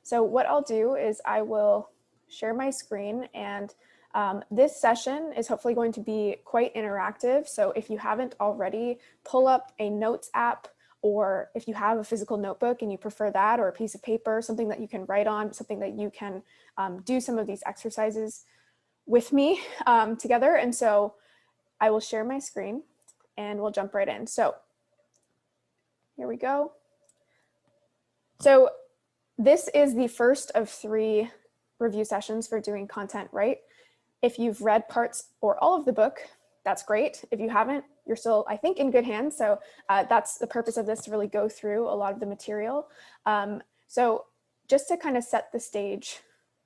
So what I'll do is I will share my screen, and this session is hopefully going to be quite interactive. So if you haven't already, pull up a notes app, or if you have a physical notebook and you prefer that, or a piece of paper, something that you can write on, something that you can do some of these exercises with me together. And so I will share my screen and we'll jump right in. So here we go. So this is the first of 3 review sessions for doing content right. If you've read parts or all of the book, that's great. If you haven't, you're still, I think, in good hands. So that's the purpose of this, to really go through a lot of the material. So just to kind of set the stage,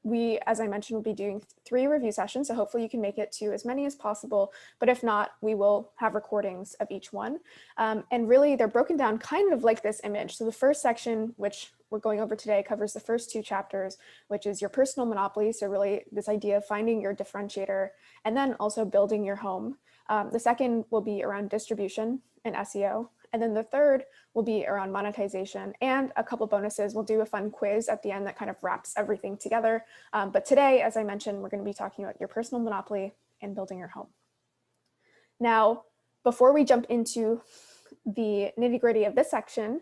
we, as I mentioned, will be doing 3 review sessions. So hopefully you can make it to as many as possible. But if not, we will have recordings of each one. And really, they're broken down kind of like this image. So the first section, which we're going over today, covers the first 2 chapters, which is your personal monopoly. So really this idea of finding your differentiator, and then also building your home. The second will be around distribution and SEO. And then the third will be around monetization, and a couple bonuses. We'll do a fun quiz at the end that kind of wraps everything together. But today, as I mentioned, we're going to be talking about your personal monopoly and building your home. Now, before we jump into the nitty-gritty of this section,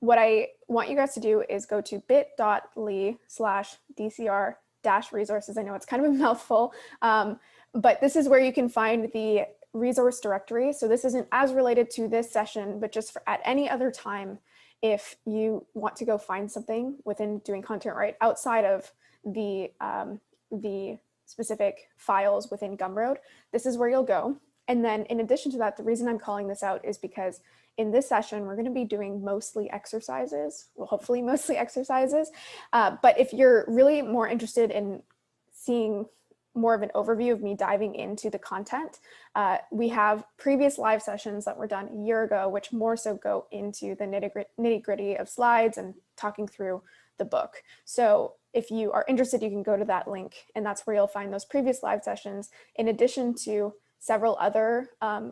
what I want you guys to do is go to bit.ly/DCR-resources. I know it's kind of a mouthful, but this is where you can find the resource directory. So this isn't as related to this session, but just for at any other time, if you want to go find something within doing content right outside of the specific files within Gumroad, this is where you'll go. And then in addition to that, the reason I'm calling this out is because in this session, we're going to be doing mostly exercises, well, hopefully mostly exercises. But if you're really more interested in seeing more of an overview of me diving into the content, we have previous live sessions that were done a year ago, which more so go into the nitty-gritty of slides and talking through the book. So if you are interested, you can go to that link, and that's where you'll find those previous live sessions, in addition to several other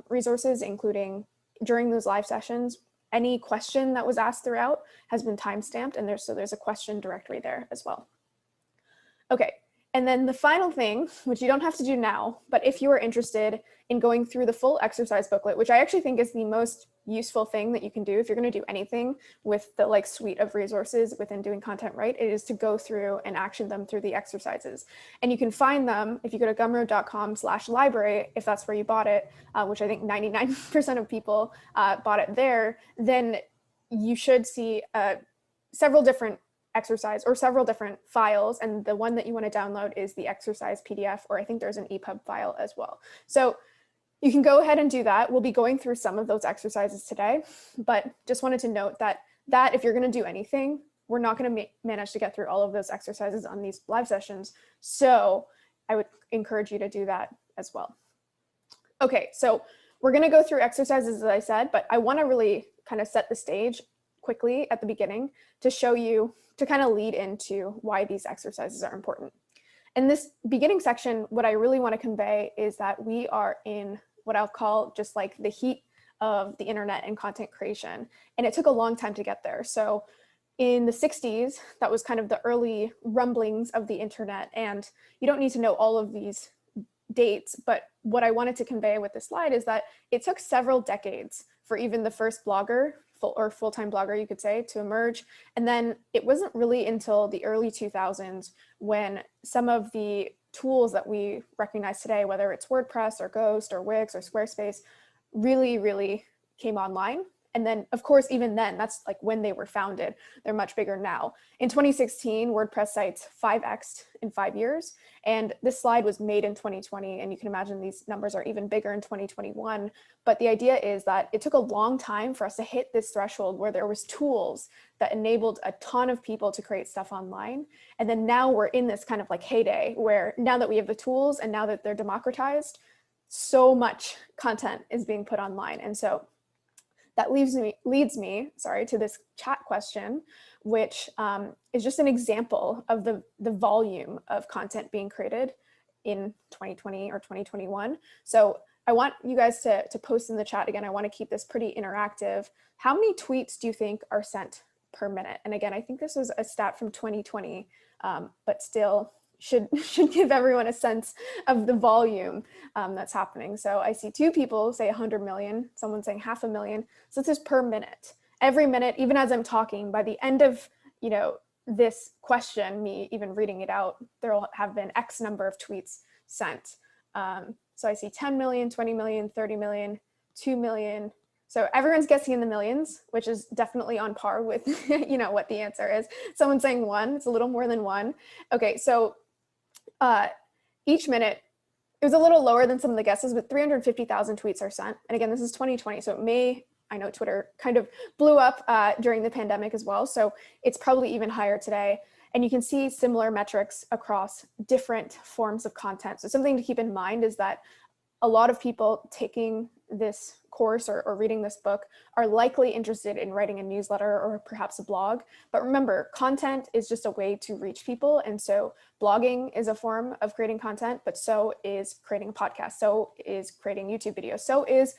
resources, including during those live sessions, any question that was asked throughout has been timestamped, and there's a question directory there as well. Okay. And then the final thing, which you don't have to do now, but if you are interested in going through the full exercise booklet, which I actually think is the most useful thing that you can do if you're going to do anything with the suite of resources within doing content right, it is to go through and action them through the exercises. And you can find them if you go to gumroad.com/library, if that's where you bought it, which I think 99% of people bought it there, then you should see several different exercise or several different files, and the one that you want to download is the exercise PDF, or I think there's an EPUB file as well. So you can go ahead and do that. We'll be going through some of those exercises today, but just wanted to note that if you're going to do anything, we're not going to manage to get through all of those exercises on these live sessions. So I would encourage you to do that as well. Okay, so we're going to go through exercises, as I said, but I want to really kind of set the stage quickly at the beginning to show you, to kind of lead into why these exercises are important. In this beginning section, what I really want to convey is that we are in what I'll call just like the heat of the internet and content creation. And it took a long time to get there. So in the 60s, that was kind of the early rumblings of the internet. And you don't need to know all of these dates, but what I wanted to convey with this slide is that it took several decades for even the first blogger, full-time blogger, you could say, to emerge. And then it wasn't really until the early 2000s when some of the tools that we recognize today, whether it's WordPress or Ghost or Wix or Squarespace, really came online. And then, of course, even then, that's like when they were founded. They're much bigger now. In 2016, WordPress sites 5x'd in 5 years. And this slide was made in 2020. And you can imagine these numbers are even bigger in 2021. But the idea is that it took a long time for us to hit this threshold where there was tools that enabled a ton of people to create stuff online. And then now we're in this kind of like heyday where now that we have the tools and now that they're democratized, so much content is being put online. And so that leads me to this chat question, which is just an example of the volume of content being created in 2020 or 2021. So I want you guys to post in the chat again. I want to keep this pretty interactive. How many tweets do you think are sent per minute. And again, I think this was a stat from 2020, but still should give everyone a sense of the volume that's happening. So I see two people say 100 million, someone saying 500,000. So this is per minute. Every minute, even as I'm talking, by the end of, this question, me even reading it out, there will have been X number of tweets sent. So I see 10 million, 20 million, 30 million, 2 million. So everyone's guessing in the millions, which is definitely on par with, what the answer is. Someone's saying one, it's a little more than one. Okay, so each minute, it was a little lower than some of the guesses, but 350,000 tweets are sent. And again, this is 2020, so I know Twitter kind of blew up during the pandemic as well, so it's probably even higher today. And you can see similar metrics across different forms of content. So something to keep in mind is that a lot of people taking this course or reading this book are likely interested in writing a newsletter or perhaps a blog. But remember, content is just a way to reach people. And so blogging is a form of creating content, but so is creating a podcast, so is creating YouTube videos, so is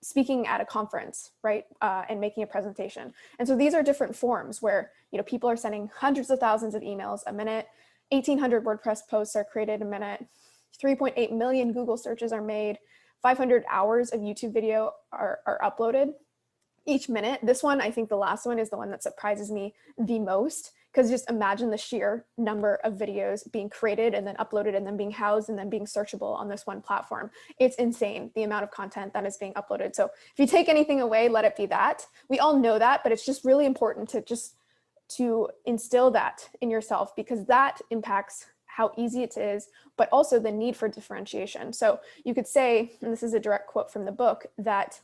speaking at a conference, right? And making a presentation. And so these are different forms where, people are sending hundreds of thousands of emails a minute, 1,800 WordPress posts are created a minute, 3.8 million Google searches are made, 500 hours of YouTube video are uploaded each minute. This one, I think the last one is the one that surprises me the most, because just imagine the sheer number of videos being created and then uploaded and then being housed and then being searchable on this one platform. It's insane, the amount of content that is being uploaded. So if you take anything away, let it be that. We all know that, but it's just really important to instill that in yourself, because that impacts how easy it is, but also the need for differentiation. So you could say, and this is a direct quote from the book, that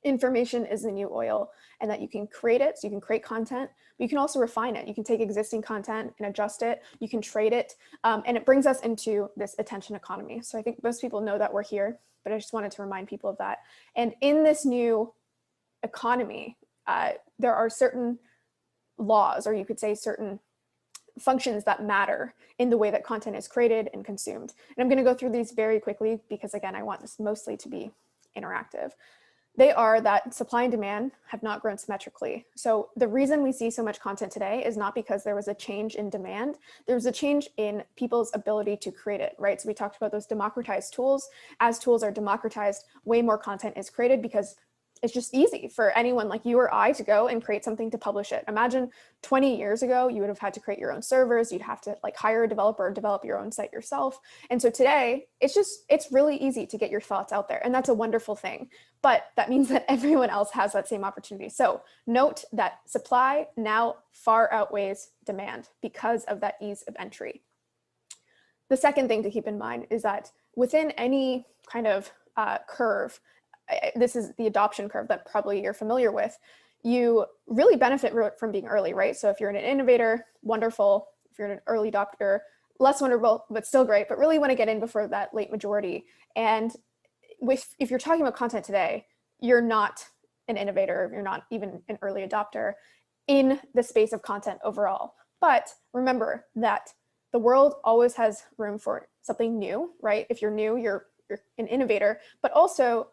information is the new oil, and that you can create it, so you can create content, but you can also refine it. You can take existing content and adjust it, you can trade it, and it brings us into this attention economy. So I think most people know that we're here, but I just wanted to remind people of that. And in this new economy, there are certain laws, or you could say certain functions that matter in the way that content is created and consumed. And I'm going to go through these very quickly because, again, I want this mostly to be interactive. They are that supply and demand have not grown symmetrically. So the reason we see so much content today is not because there was a change in demand, there was a change in people's ability to create it, right? So we talked about those democratized tools. As tools are democratized, way more content is created because it's just easy for anyone like you or I to go and create something to publish it. Imagine 20 years ago, you would have had to create your own servers. You'd have to hire a developer, develop your own site yourself. And so today it's really easy to get your thoughts out there. And that's a wonderful thing, but that means that everyone else has that same opportunity. So note that supply now far outweighs demand because of that ease of entry. The second thing to keep in mind is that within any kind of curve, this is the adoption curve that probably you're familiar with, you really benefit from being early, right? So if you're an innovator, wonderful. If you're an early adopter, less wonderful, but still great, but really want to get in before that late majority. And if you're talking about content today, you're not an innovator, you're not even an early adopter in the space of content overall. But remember that the world always has room for something new, right? If you're new, you're an innovator, but also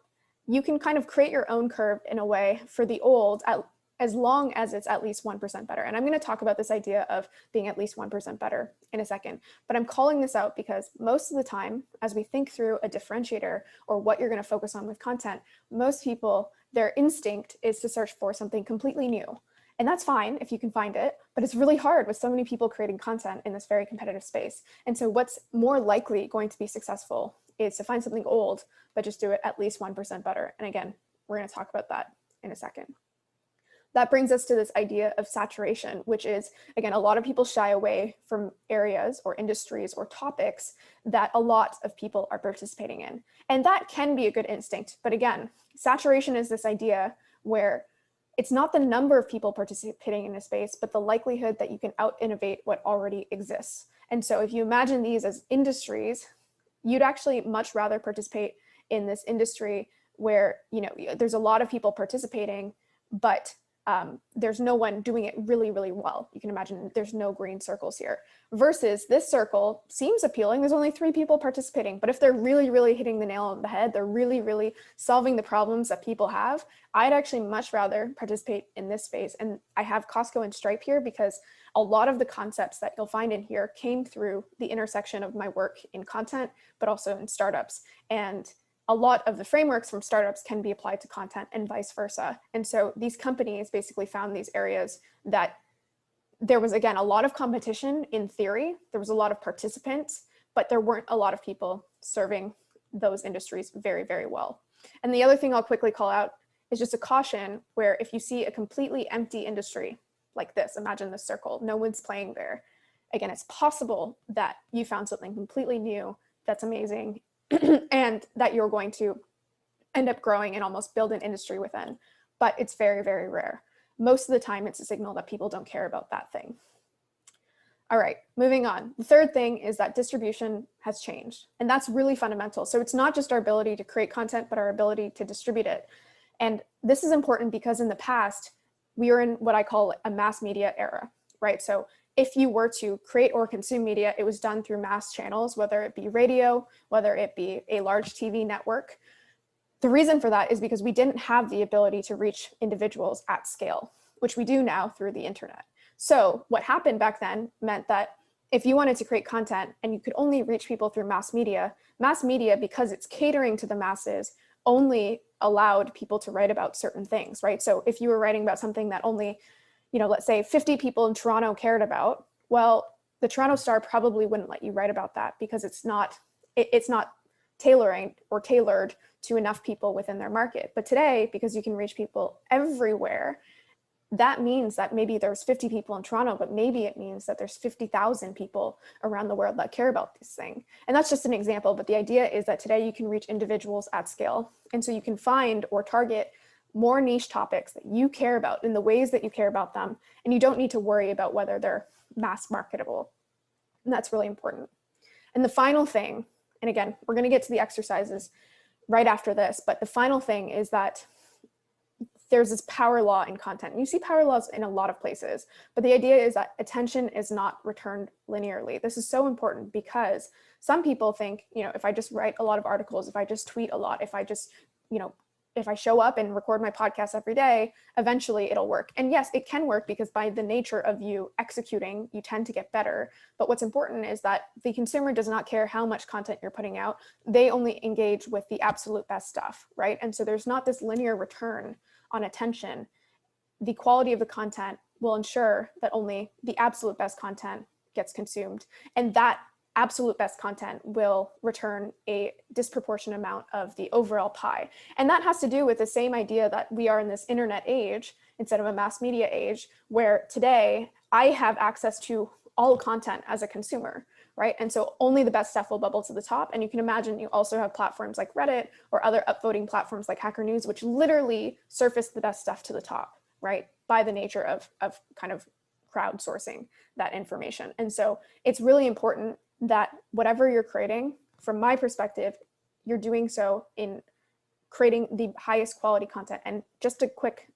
you can kind of create your own curve in a way for the old, as long as it's at least 1% better. And I'm going to talk about this idea of being at least 1% better in a second, but I'm calling this out because most of the time, as we think through a differentiator or what you're going to focus on with content, most people, their instinct is to search for something completely new. And that's fine if you can find it, but it's really hard with so many people creating content in this very competitive space. And so what's more likely going to be successful is to find something old, but just do it at least 1% better. And again, we're going to talk about that in a second. That brings us to this idea of saturation, which is, again, a lot of people shy away from areas or industries or topics that a lot of people are participating in. And that can be a good instinct. But again, saturation is this idea where it's not the number of people participating in a space, but the likelihood that you can out-innovate what already exists. And so if you imagine these as industries, you'd actually much rather participate in this industry where, there's a lot of people participating, but there's no one doing it really, really well. You can imagine there's no green circles here. Versus this circle seems appealing. There's only 3 people participating, but if they're really, really hitting the nail on the head, they're really, really solving the problems that people have, I'd actually much rather participate in this space. And I have Costco and Stripe here because a lot of the concepts that you'll find in here came through the intersection of my work in content, but also in startups. And a lot of the frameworks from startups can be applied to content and vice versa. And so these companies basically found these areas that there was, again, a lot of competition in theory, there was a lot of participants, but there weren't a lot of people serving those industries very, very well. And the other thing I'll quickly call out is just a caution where if you see a completely empty industry like this, imagine this circle, no one's playing there. Again, it's possible that you found something completely new that's amazing and that you're going to end up growing and almost build an industry within, but it's very, very rare. Most of the time, it's a signal that people don't care about that thing. All right, moving on. The third thing is that distribution has changed, and that's really fundamental. So it's not just our ability to create content, but our ability to distribute it. And this is important because in the past, we are in what I call a mass media era, right? So if you were to create or consume media, it was done through mass channels, whether it be radio, whether it be a large TV network. The reason for that is because we didn't have the ability to reach individuals at scale, which we do now through the internet. So what happened back then meant that if you wanted to create content and you could only reach people through mass media, because it's catering to the masses, only allowed people to write about certain things, right? So if you were writing about something that only, let's say 50 people in Toronto cared about, well, the Toronto Star probably wouldn't let you write about that because it's not tailoring or tailored to enough people within their market. But today, because you can reach people everywhere, that means that maybe there's 50 people in Toronto, but maybe it means that there's 50,000 people around the world that care about this thing. And that's just an example, but the idea is that today you can reach individuals at scale. And so you can find or target more niche topics that you care about in the ways that you care about them. And you don't need to worry about whether they're mass marketable. And that's really important. And the final thing, and again, we're going to get to the exercises right after this, but the final thing is that there's this power law in content. You see power laws in a lot of places, but the idea is that attention is not returned linearly. This is so important because some people think, if I just write a lot of articles, if I just tweet a lot, if I just, if I show up and record my podcast every day, eventually it'll work. And yes, it can work because by the nature of you executing, you tend to get better. But what's important is that the consumer does not care how much content you're putting out. They only engage with the absolute best stuff, right? And so there's not this linear return on attention. The quality of the content will ensure that only the absolute best content gets consumed. And that absolute best content will return a disproportionate amount of the overall pie. And that has to do with the same idea that we are in this internet age instead of a mass media age, where today I have access to all content as a consumer, right? And so only the best stuff will bubble to the top. And you can imagine you also have platforms like Reddit or other upvoting platforms like Hacker News, which literally surface the best stuff to the top, right? By the nature of kind of crowdsourcing that information. And so it's really important that whatever you're creating, from my perspective, you're doing so in creating the highest quality content. And just a quick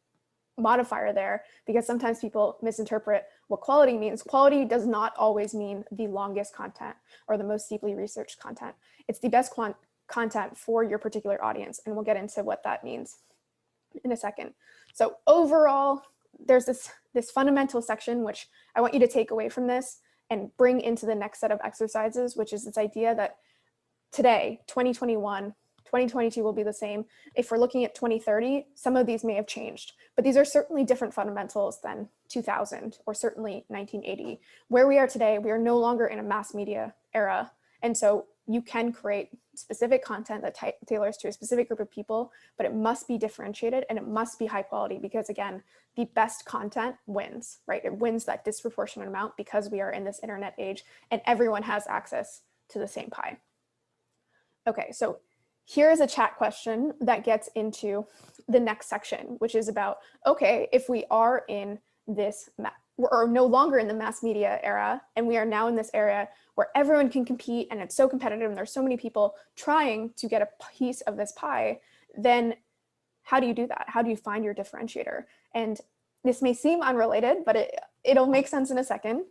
modifier there, because sometimes people misinterpret what quality means. Quality does not always mean the longest content or the most deeply researched content. It's the best content for your particular audience. And we'll get into what that means in a second. So overall, there's this fundamental section, which I want you to take away from this and bring into the next set of exercises, which is this idea that today, 2021, 2022 will be the same. If we're looking at 2030, some of these may have changed, but these are certainly different fundamentals than 2000 or certainly 1980. Where we are today, we are no longer in a mass media era. And so you can create specific content that tailors to a specific group of people, but it must be differentiated and it must be high quality because, again, the best content wins, right? It wins that disproportionate amount because we are in this internet age and everyone has access to the same pie. Okay, so here is a chat question that gets into the next section, which is about, okay, if we are in this, or no longer in the mass media era, and we are now in this area where everyone can compete and it's so competitive and there's so many people trying to get a piece of this pie, then how do you do that? How do you find your differentiator? And this may seem unrelated, but it'll make sense in a second.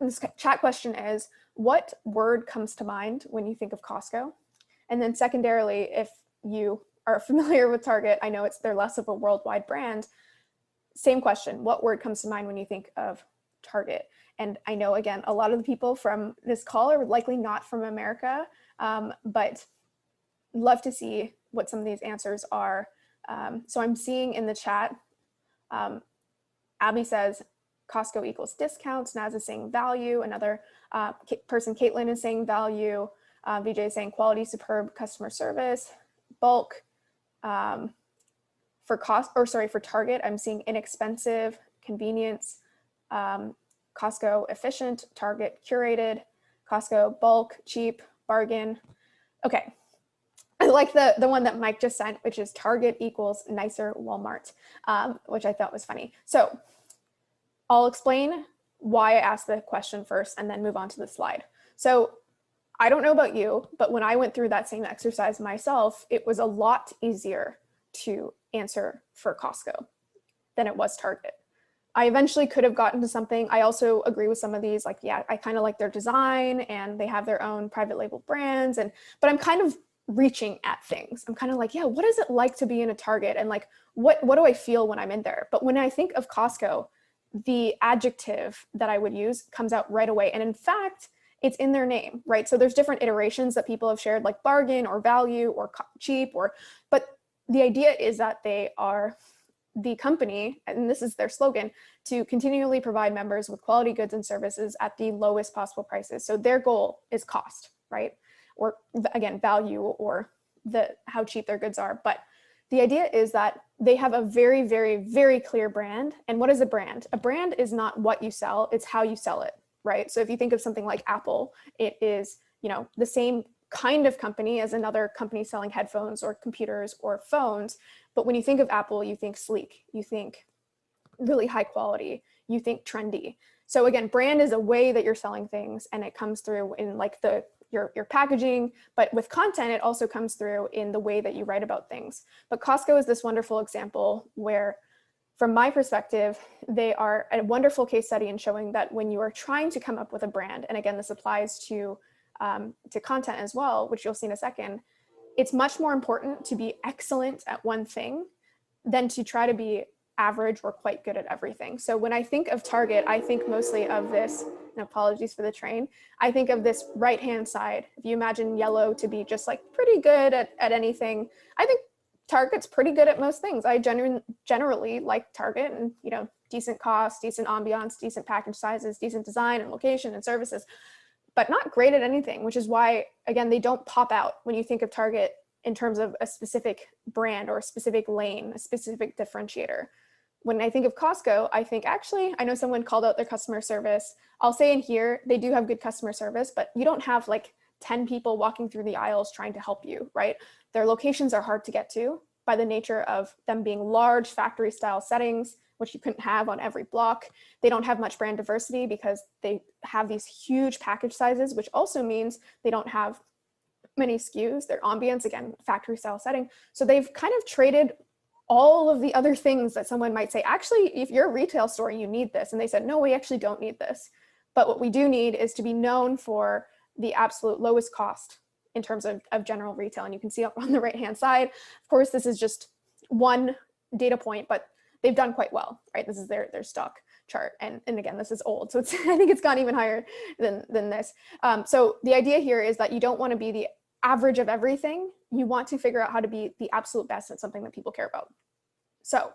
This chat question is, what word comes to mind when you think of Costco? And then secondarily, if you are familiar with Target, I know they're less of a worldwide brand. Same question, what word comes to mind when you think of Target? And I know, again, a lot of the people from this call are likely not from America, but love to see what some of these answers are. So I'm seeing in the chat, Abby says Costco equals discounts. Naz is saying value. Another person, Caitlin, is saying value. VJ is saying quality, superb customer service. Bulk. For Target, I'm seeing inexpensive, convenience. Costco efficient, Target curated, Costco bulk, cheap, bargain. Okay. I like the one that Mike just sent, which is Target equals nicer Walmart, which I thought was funny. So I'll explain why I asked the question first and then move on to the slide. So I don't know about you, but when I went through that same exercise myself, it was a lot easier to answer for Costco than it was Target. I eventually could have gotten to something. I also agree with some of these, like, yeah, I kind of like their design and they have their own private label brands, but I'm kind of reaching at things. I'm kind of like, yeah, what is it like to be in a Target? And like, what do I feel when I'm in there? But when I think of Costco, the adjective that I would use comes out right away. And in fact, it's in their name, right? So there's different iterations that people have shared, like bargain or value or cheap, but the idea is that they are the company, and this is their slogan, to continually provide members with quality goods and services at the lowest possible prices. So their goal is cost, right? Or again, value, or how cheap their goods are. But the idea is that they have a very, very, very clear brand. And what is a brand? A brand is not what you sell, it's how you sell it, right? So if you think of something like Apple, it is, the same kind of company as another company selling headphones or computers or phones. But when you think of Apple, you think sleek, you think really high quality, you think trendy. So again, brand is a way that you're selling things, and it comes through in like your packaging, but with content, it also comes through in the way that you write about things. But Costco is this wonderful example where, from my perspective, they are a wonderful case study in showing that when you are trying to come up with a brand, and again, this applies to content as well, which you'll see in a second, it's much more important to be excellent at one thing than to try to be average or quite good at everything. So when I think of Target, I think mostly of this, and apologies for the train, I think of this right-hand side. If you imagine yellow to be just like pretty good at anything, I think Target's pretty good at most things. I generally like Target, and decent cost, decent ambiance, decent package sizes, decent design and location and services, but not great at anything, which is why, again, they don't pop out when you think of Target in terms of a specific brand or a specific lane, a specific differentiator. When I think of Costco, I think, actually, I know someone called out their customer service. I'll say in here, they do have good customer service, but you don't have like 10 people walking through the aisles trying to help you, right? Their locations are hard to get to by the nature of them being large factory style settings, which you couldn't have on every block. They don't have much brand diversity because they have these huge package sizes, which also means they don't have many SKUs. Their ambience, again, factory style setting. So they've kind of traded all of the other things that someone might say, actually, if you're a retail store, you need this. And they said, no, we actually don't need this. But what we do need is to be known for the absolute lowest cost in terms of general retail. And you can see up on the right-hand side, of course, this is just one data point, but they've done quite well, right? This is their stock chart. And again, this is old. So I think it's gone even higher than this. So the idea here is that you don't want to be the average of everything. You want to figure out how to be the absolute best at something that people care about. So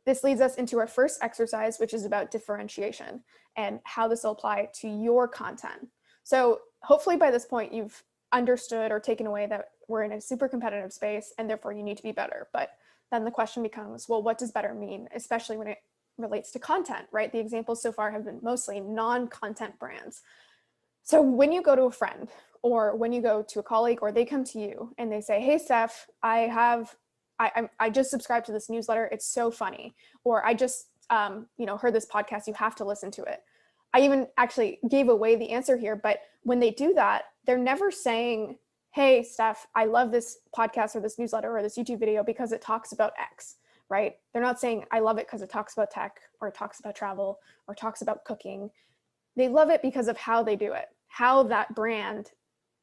this leads us into our first exercise, which is about differentiation and how this will apply to your content. So hopefully by this point, you've understood or taken away that we're in a super competitive space and therefore you need to be better. But then the question becomes, well, what does better mean, especially when it relates to content, right? The examples so far have been mostly non-content brands. So when you go to a friend or when you go to a colleague or they come to you and they say, hey, Steph, I just subscribed to this newsletter. It's so funny. Or I just heard this podcast. You have to listen to it. I even actually gave away the answer here, but when they do that, they're never saying, hey, Steph, I love this podcast or this newsletter or this YouTube video because it talks about X, right? They're not saying, I love it because it talks about tech or it talks about travel or talks about cooking. They love it because of how they do it, how that brand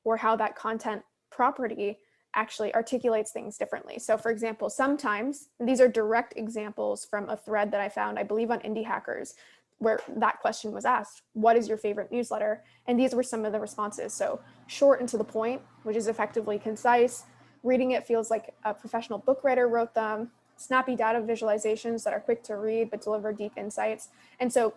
or how that content property actually articulates things differently. So for example, sometimes, and these are direct examples from a thread that I found, I believe on Indie Hackers, where that question was asked, what is your favorite newsletter? And these were some of the responses. So short and to the point, which is effectively concise. Reading it feels like a professional book writer wrote them. Snappy data visualizations that are quick to read but deliver deep insights. And so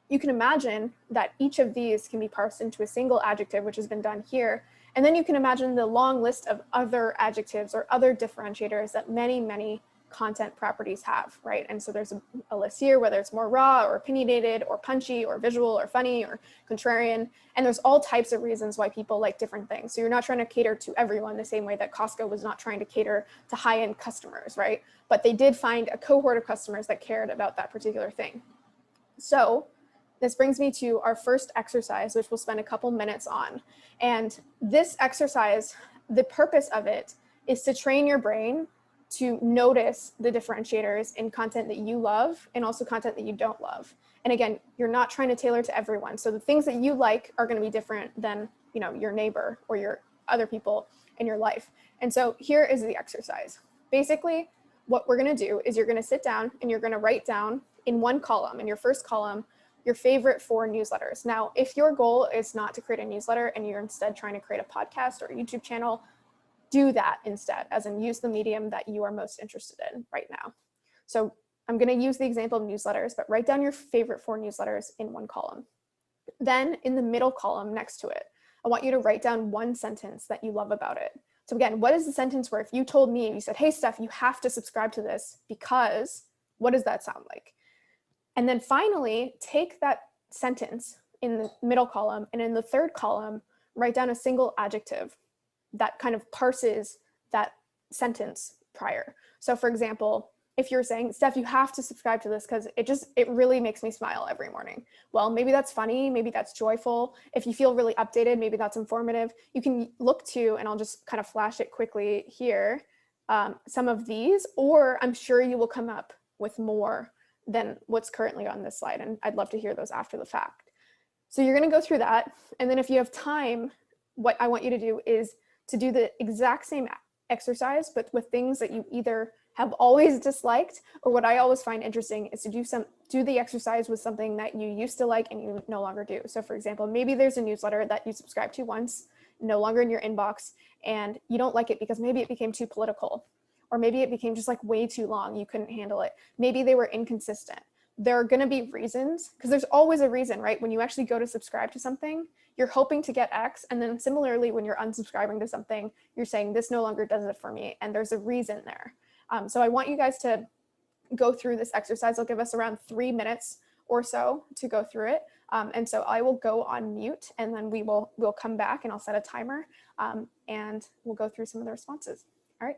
you can imagine that each of these can be parsed into a single adjective, which has been done here. And then you can imagine the long list of other adjectives or other differentiators that many, many content properties have, right? And so there's a list here, whether it's more raw or opinionated or punchy or visual or funny or contrarian. And there's all types of reasons why people like different things. So you're not trying to cater to everyone the same way that Costco was not trying to cater to high-end customers, right? But they did find a cohort of customers that cared about that particular thing. So this brings me to our first exercise, which we'll spend a couple minutes on. And this exercise, the purpose of it is to train your brain to notice the differentiators in content that you love and also content that you don't love. And again, you're not trying to tailor to everyone. So the things that you like are going to be different than, you know, your neighbor or your other people in your life. And so here is the exercise. Basically, what we're going to do is you're going to sit down and you're going to write down in one column, in your first column, your favorite 4 newsletters. Now, if your goal is not to create a newsletter and you're instead trying to create a podcast or a YouTube channel, do that instead, as in use the medium that you are most interested in right now. So I'm going to use the example of newsletters, but write down your favorite 4 newsletters in one column. Then in the middle column next to it, I want you to write down one sentence that you love about it. So again, what is the sentence where if you told me, you said, hey, Steph, you have to subscribe to this because, what does that sound like? And then finally, take that sentence in the middle column and in the third column, write down a single adjective that kind of parses that sentence prior. So for example, if you're saying, Steph, you have to subscribe to this because it really makes me smile every morning. Well, maybe that's funny, maybe that's joyful. If you feel really updated, maybe that's informative. You can look to, and I'll just kind of flash it quickly here, some of these, or I'm sure you will come up with more than what's currently on this slide. And I'd love to hear those after the fact. So you're going to go through that. And then if you have time, what I want you to do is to do the exact same exercise, but with things that you either have always disliked, or what I always find interesting is to do the exercise with something that you used to like and you no longer do. So for example, maybe there's a newsletter that you subscribed to once, no longer in your inbox, and you don't like it because maybe it became too political, or maybe it became just like way too long. You couldn't handle it. Maybe they were inconsistent. There are going to be reasons, because there's always a reason, right? When you actually go to subscribe to something, you're hoping to get X. And then similarly, when you're unsubscribing to something, you're saying this no longer does it for me. And there's a reason there. So I want you guys to go through this exercise. I'll give us around 3 minutes or so to go through it. And so I will go on mute and then we'll come back and I'll set a timer and we'll go through some of the responses. All right.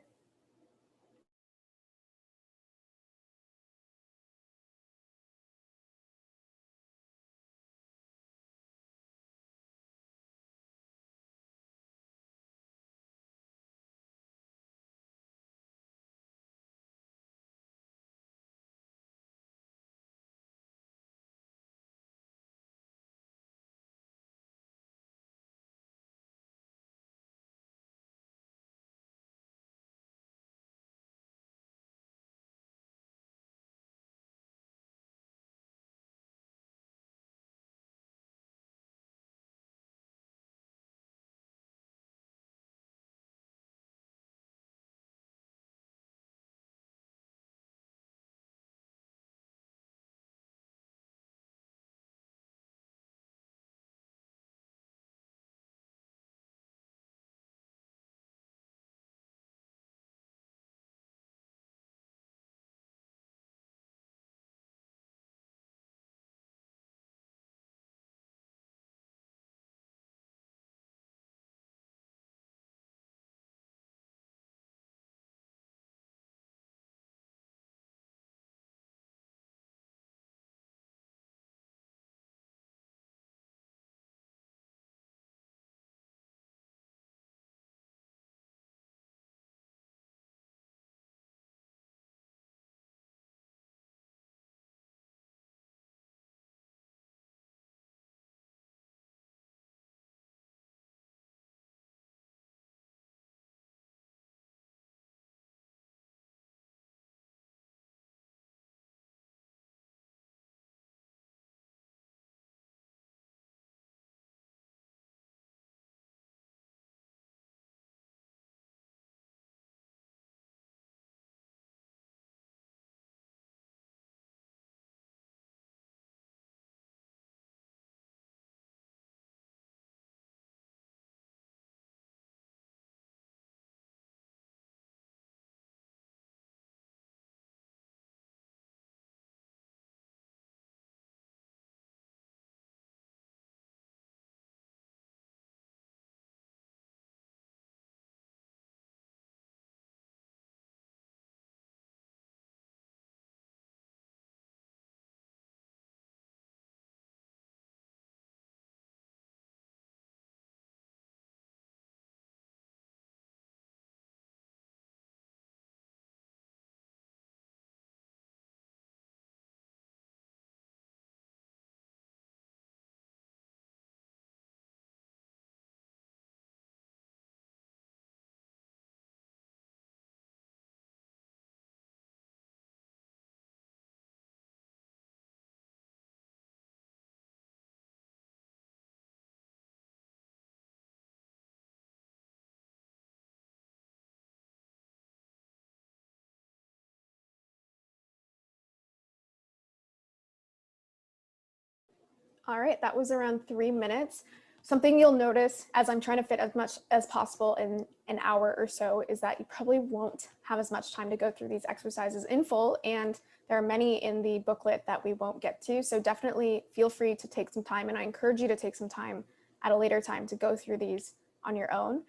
All right, that was around 3 minutes. Something you'll notice as I'm trying to fit as much as possible in an hour or so is that you probably won't have as much time to go through these exercises in full, and there are many in the booklet that we won't get to. So definitely feel free to take some time, and I encourage you to take some time at a later time to go through these on your own.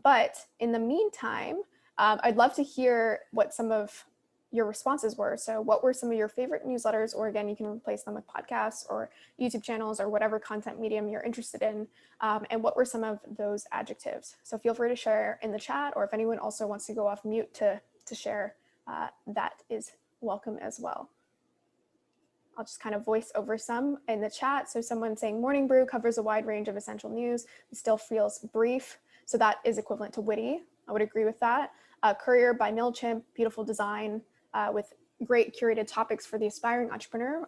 But in the meantime, I'd love to hear what some of your responses were. So what were some of your favorite newsletters, or again, you can replace them with podcasts or YouTube channels or whatever content medium you're interested in. And what were some of those adjectives? So feel free to share in the chat, or if anyone also wants to go off mute to share, that is welcome as well. I'll just kind of voice over some in the chat. So someone saying Morning Brew covers a wide range of essential news, but still feels brief. So that is equivalent to witty. I would agree with that. Courier by MailChimp, beautiful design, with great curated topics for the aspiring entrepreneur,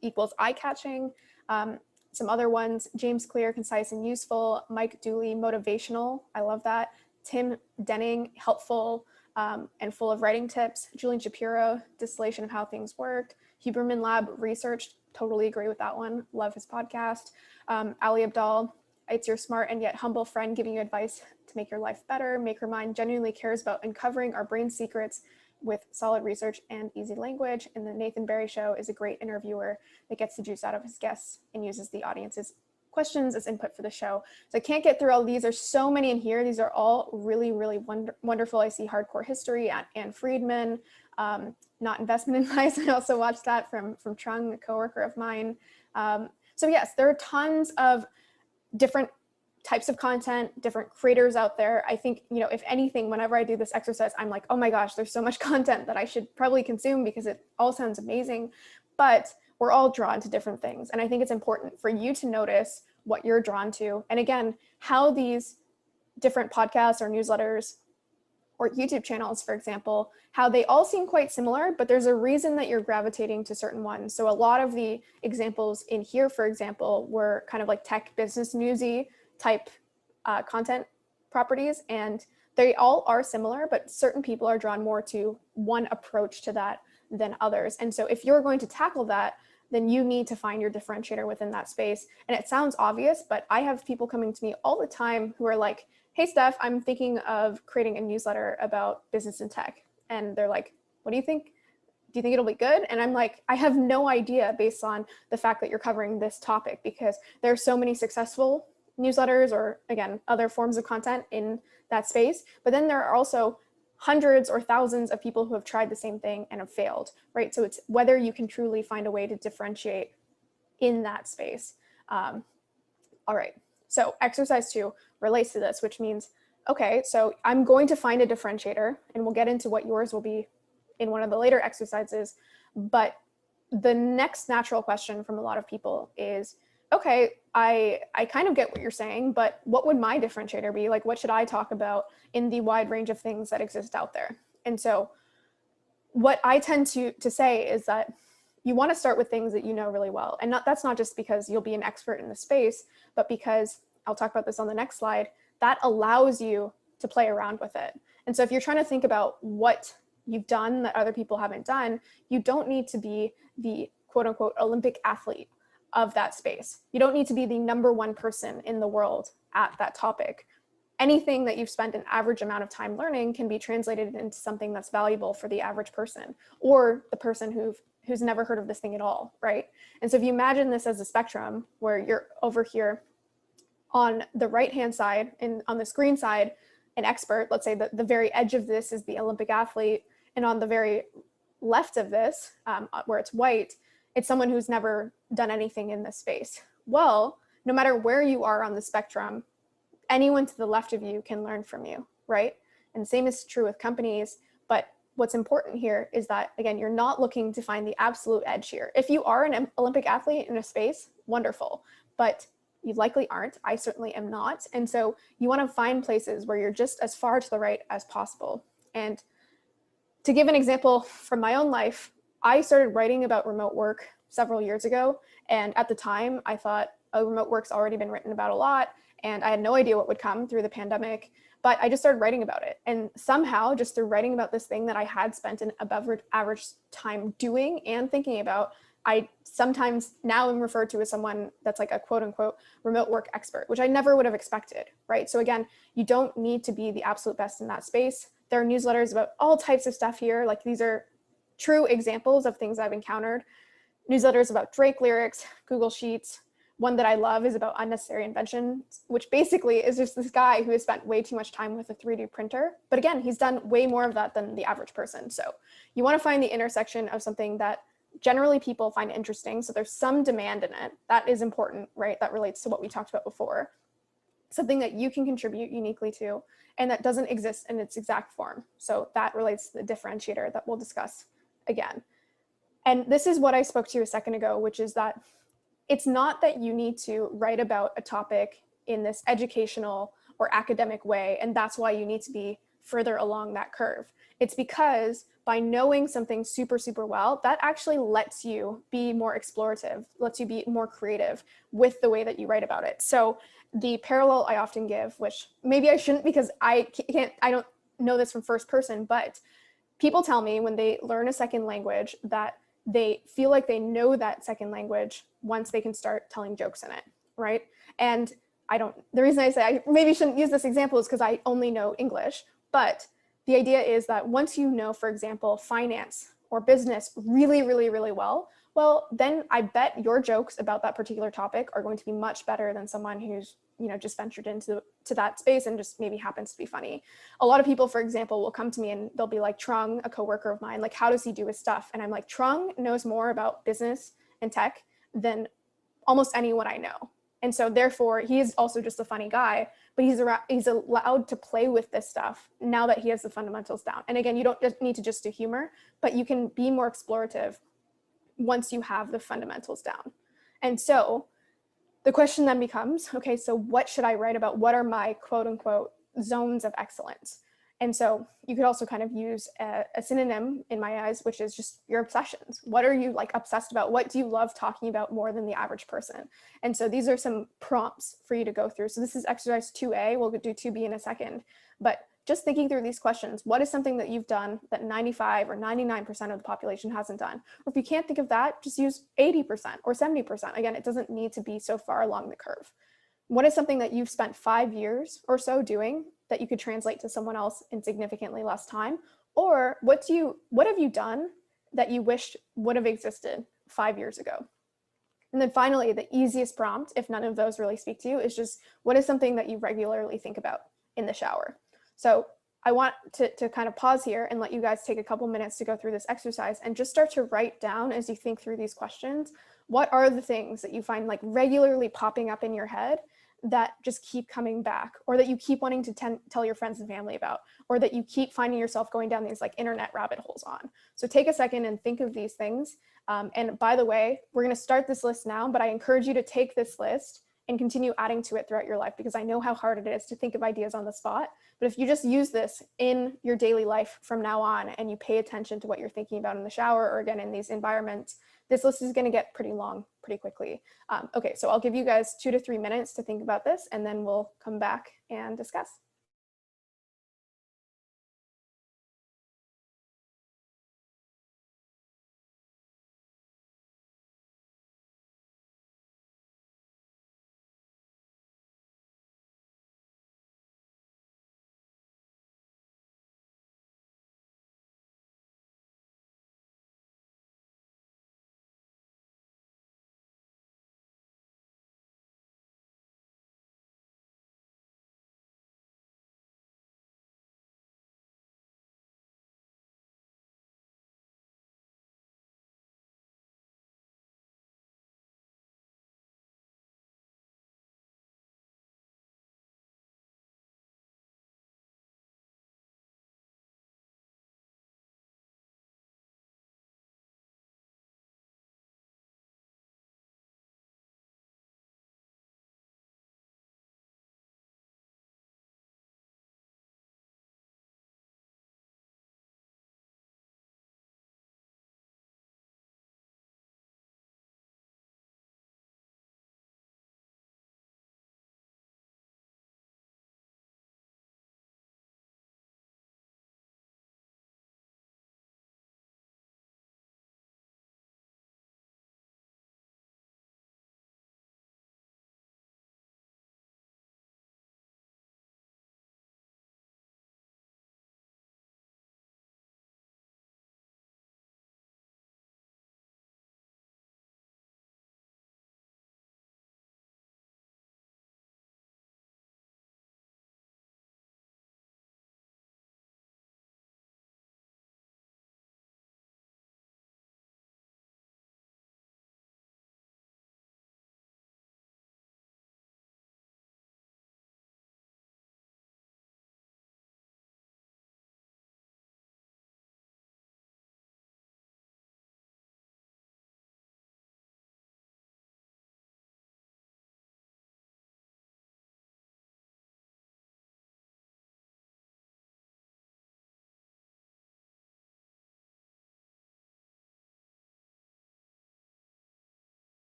equals eye-catching. Some other ones, James Clear, concise and useful. Mike Dooley, motivational. I love that. Tim Denning, helpful and full of writing tips. Julian Shapiro, distillation of how things work. Huberman Lab, research. Totally agree with that one. Love his podcast. Ali Abdal, it's your smart and yet humble friend giving you advice to make your life better. Maker Mind genuinely cares about uncovering our brain secrets with solid research and easy language. And the Nathan Barry Show is a great interviewer that gets the juice out of his guests and uses the audience's questions as input for the show. So I can't get through all these. There's so many in here. These are all really, really wonderful. I see Hardcore History, Anne Friedman, Not Investment Advice. I also watched that from Trung, a coworker of mine. So yes, there are tons of different types of content, different creators out there. I think, if anything, whenever I do this exercise, I'm like, oh my gosh, there's so much content that I should probably consume because it all sounds amazing, but we're all drawn to different things. And I think it's important for you to notice what you're drawn to. And again, how these different podcasts or newsletters or YouTube channels, for example, how they all seem quite similar, but there's a reason that you're gravitating to certain ones. So a lot of the examples in here, for example, were kind of like tech business newsy type content properties, and they all are similar, but certain people are drawn more to one approach to that than others. And so if you're going to tackle that, then you need to find your differentiator within that space. And it sounds obvious, but I have people coming to me all the time who are like, hey, Steph, I'm thinking of creating a newsletter about business and tech. And they're like, what do you think? Do you think it'll be good? And I'm like, I have no idea based on the fact that you're covering this topic, because there are so many successful newsletters or, again, other forms of content in that space. But then there are also hundreds or thousands of people who have tried the same thing and have failed, right? So it's whether you can truly find a way to differentiate in that space. All right, so exercise 2 relates to this, which means, okay, so I'm going to find a differentiator, and we'll get into what yours will be in one of the later exercises. But the next natural question from a lot of people is, okay, I kind of get what you're saying, but what would my differentiator be? Like, what should I talk about in the wide range of things that exist out there? And so what I tend to say is that you want to start with things that you know really well. And that's not just because you'll be an expert in the space, but because, I'll talk about this on the next slide, that allows you to play around with it. And so if you're trying to think about what you've done that other people haven't done, you don't need to be the quote unquote Olympic athlete of that space. You don't need to be the #1 person in the world at that topic. Anything that you've spent an average amount of time learning can be translated into something that's valuable for the average person, or the person who's never heard of this thing at all, right? And so if you imagine this as a spectrum where you're over here on the right-hand side and on the screen side, an expert, let's say that the very edge of this is the Olympic athlete, and on the very left of this, where it's white, it's someone who's never done anything in this space. Well, no matter where you are on the spectrum, anyone to the left of you can learn from you, right? And the same is true with companies. But what's important here is that, again, you're not looking to find the absolute edge here. If you are an Olympic athlete in a space, wonderful, but you likely aren't. I certainly am not. And so you want to find places where you're just as far to the right as possible. And to give an example from my own life, I started writing about remote work several years ago. And at the time, I thought, oh, remote work's already been written about a lot. And I had no idea what would come through the pandemic, but I just started writing about it. And somehow, just through writing about this thing that I had spent an above average time doing and thinking about, I sometimes now am referred to as someone that's like a quote unquote remote work expert, which I never would have expected, right? So again, you don't need to be the absolute best in that space. There are newsletters about all types of stuff here. Like these are true examples of things I've encountered. Newsletters about Drake lyrics, Google Sheets. One that I love is about unnecessary inventions, which basically is just this guy who has spent way too much time with a 3D printer. But again, he's done way more of that than the average person. So you want to find the intersection of something that generally people find interesting. So there's some demand in it. That is important, right? That relates to what we talked about before. Something that you can contribute uniquely to and that doesn't exist in its exact form. So that relates to the differentiator that we'll discuss again. And this is what I spoke to a second ago, which is that it's not that you need to write about a topic in this educational or academic way, and that's why you need to be further along that curve. It's because by knowing something super, super well, that actually lets you be more explorative, lets you be more creative with the way that you write about it. So the parallel I often give, which maybe I shouldn't because I don't know this from first person, but people tell me when they learn a second language that they feel like they know that second language once they can start telling jokes in it, right? And the reason I say I maybe shouldn't use this example is because I only know English, but the idea is that once you know, for example, finance or business really, really, really well, then I bet your jokes about that particular topic are going to be much better than someone who's, just ventured into that space and just maybe happens to be funny. A lot of people, for example, will come to me and they'll be like, Trung, a coworker of mine, like, how does he do his stuff? And I'm like, Trung knows more about business and tech than almost anyone I know. And so therefore, he is also just a funny guy, but he's allowed to play with this stuff now that he has the fundamentals down. And again, you don't just need to just do humor, but you can be more explorative once you have the fundamentals down. And so the question then becomes, okay, so what should I write about? What are my quote unquote zones of excellence? And so you could also kind of use a synonym in my eyes, which is just your obsessions. What are you like obsessed about? What do you love talking about more than the average person? And so these are some prompts for you to go through. So this is exercise 2A. We'll do 2B in a second. But just thinking through these questions, what is something that you've done that 95 or 99% of the population hasn't done? Or if you can't think of that, just use 80% or 70%. Again, it doesn't need to be so far along the curve. What is something that you've spent 5 years or so doing that you could translate to someone else in significantly less time? Or what have you done that you wished would have existed 5 years ago? And then finally, the easiest prompt, if none of those really speak to you, is just what is something that you regularly think about in the shower? So I want to kind of pause here and let you guys take a couple minutes to go through this exercise and just start to write down as you think through these questions, what are the things that you find like regularly popping up in your head that just keep coming back, or that you keep wanting to tell your friends and family about, or that you keep finding yourself going down these like internet rabbit holes on. So take a second and think of these things. And by the way, we're going to start this list now, but I encourage you to take this list and continue adding to it throughout your life, because I know how hard it is to think of ideas on the spot. But if you just use this in your daily life from now on and you pay attention to what you're thinking about in the shower or again in these environments, this list is going to get pretty long pretty quickly. Okay, so I'll give you guys 2 to 3 minutes to think about this, and then we'll come back and discuss.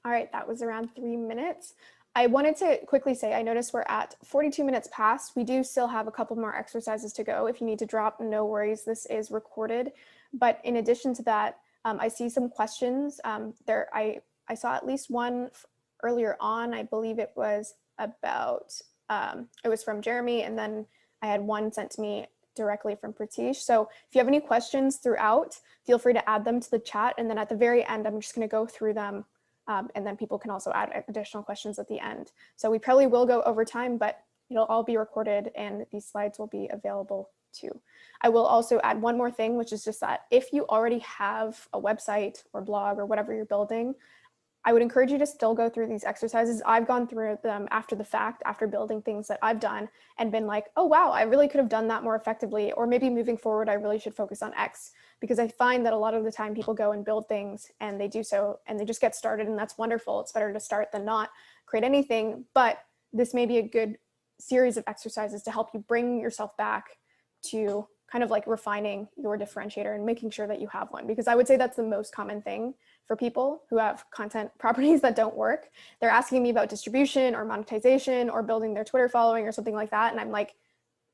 All right, that was around 3 minutes. I wanted to quickly say, I noticed we're at 42 minutes past. We do still have a couple more exercises to go. If you need to drop, no worries, this is recorded. But in addition to that, I see some questions. I saw at least one earlier on. I believe it was about, it was from Jeremy, and then I had one sent to me directly from Pratish. So if you have any questions throughout, feel free to add them to the chat. And then at the very end, I'm just going to go through them. And then people can also add additional questions at the end. So we probably will go over time, but it'll all be recorded and these slides will be available too. I will also add one more thing, which is just that if you already have a website or blog or whatever you're building, I would encourage you to still go through these exercises. I've gone through them after the fact, after building things that I've done and been like, oh, wow, I really could have done that more effectively. Or maybe moving forward, I really should focus on X, because I find that a lot of the time people go and build things and they do so and they just get started, and that's wonderful. It's better to start than not create anything. But this may be a good series of exercises to help you bring yourself back to kind of like refining your differentiator and making sure that you have one, because I would say that's the most common thing for people who have content properties that don't work. They're asking me about distribution or monetization or building their Twitter following or something like that. And I'm like,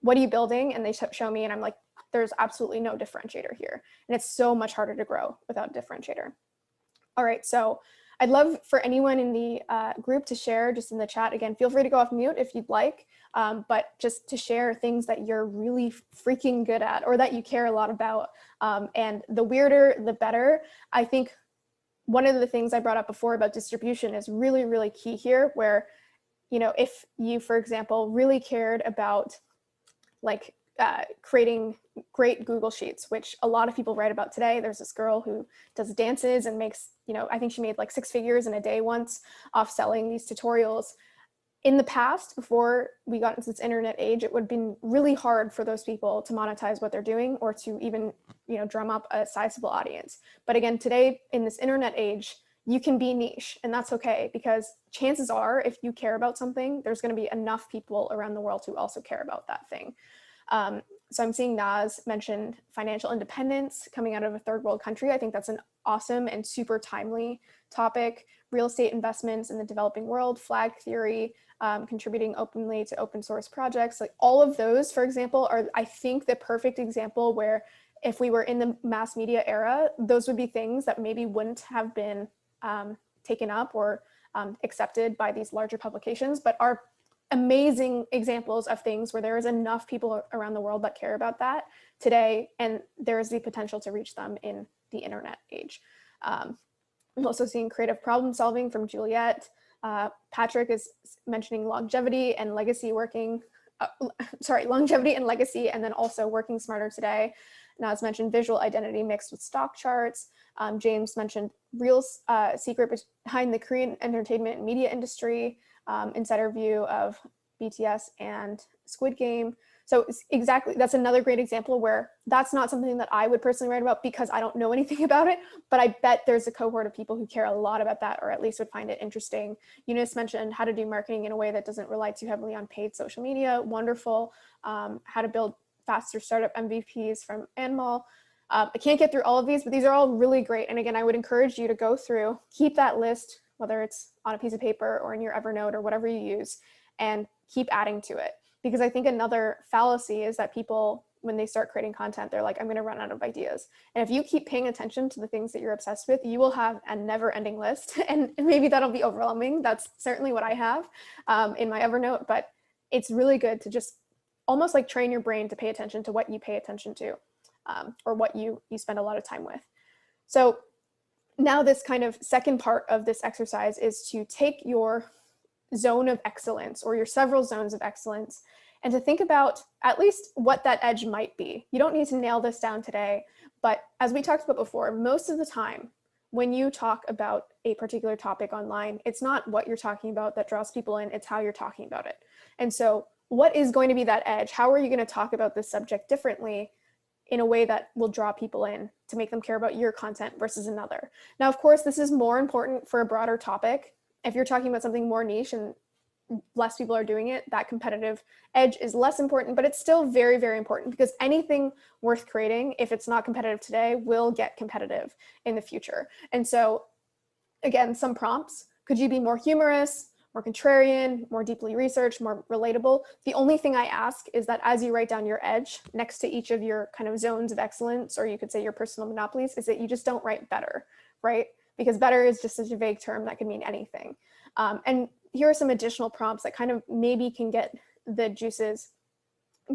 what are you building? And they show me and I'm like, there's absolutely no differentiator here. And it's so much harder to grow without a differentiator. All right, so I'd love for anyone in the group to share just in the chat. Again, feel free to go off mute if you'd like, but just to share things that you're really freaking good at or that you care a lot about. And the weirder, the better. I think one of the things I brought up before about distribution is really, really key here, where, you know, if you, for example, really cared about like creating great Google Sheets, which a lot of people write about today. There's this girl who does dances and makes, you know, I think she made like 6 figures in a day once off selling these tutorials. In the past, before we got into this internet age, it would have been really hard for those people to monetize what they're doing or to even, you know, drum up a sizable audience. But again, today in this internet age, you can be niche, and that's okay, because chances are if you care about something, there's going to be enough people around the world who also care about that thing. So I'm seeing Naz mention financial independence coming out of a third world country. I think that's an awesome and super timely topic. Real estate investments in the developing world, flag theory, contributing openly to open source projects. Like all of those, for example, are, I think, the perfect example where if we were in the mass media era, those would be things that maybe wouldn't have been taken up or accepted by these larger publications, but are amazing examples of things where there is enough people around the world that care about that today, and there is the potential to reach them in the internet age. I'm also seeing creative problem solving from Juliet. Patrick is mentioning longevity and legacy longevity and legacy, and then also working smarter today. Now it's mentioned visual identity mixed with stock charts. James mentioned real secret behind the Korean entertainment and media industry, insider view of BTS and Squid Game. So exactly, that's another great example where that's not something that I would personally write about because I don't know anything about it, but I bet there's a cohort of people who care a lot about that, or at least would find it interesting. Eunice mentioned how to do marketing in a way that doesn't rely too heavily on paid social media. Wonderful. How to build faster startup MVPs from Anmol. I can't get through all of these, but these are all really great. And again, I would encourage you to go through, keep that list, whether it's on a piece of paper or in your Evernote or whatever you use, and keep adding to it. Because I think another fallacy is that people, when they start creating content, they're like, I'm going to run out of ideas. And if you keep paying attention to the things that you're obsessed with, you will have a never-ending list. And maybe that'll be overwhelming. That's certainly what I have in my Evernote, but it's really good to just almost like train your brain to pay attention to what you pay attention to, or what you spend a lot of time with. So now this kind of second part of this exercise is to take your zone of excellence or your several zones of excellence and to think about at least what that edge might be. You don't need to nail this down today, but as we talked about before, most of the time when you talk about a particular topic online, it's not what you're talking about that draws people in, it's how you're talking about it. And so what is going to be that edge? How are you going to talk about this subject differently in a way that will draw people in to make them care about your content versus another? Now, of course, this is more important for a broader topic. If you're talking about something more niche and less people are doing it, that competitive edge is less important, but it's still very, very important, because anything worth creating, if it's not competitive today, will get competitive in the future. And so again, some prompts Could you be more humorous, more contrarian, more deeply researched, more relatable? The only thing I ask is that as you write down your edge next to each of your kind of zones of excellence, or you could say your personal monopolies, is that you just don't write better, right? Because better is just such a vague term that can mean anything. And here are some additional prompts that kind of maybe can get the juices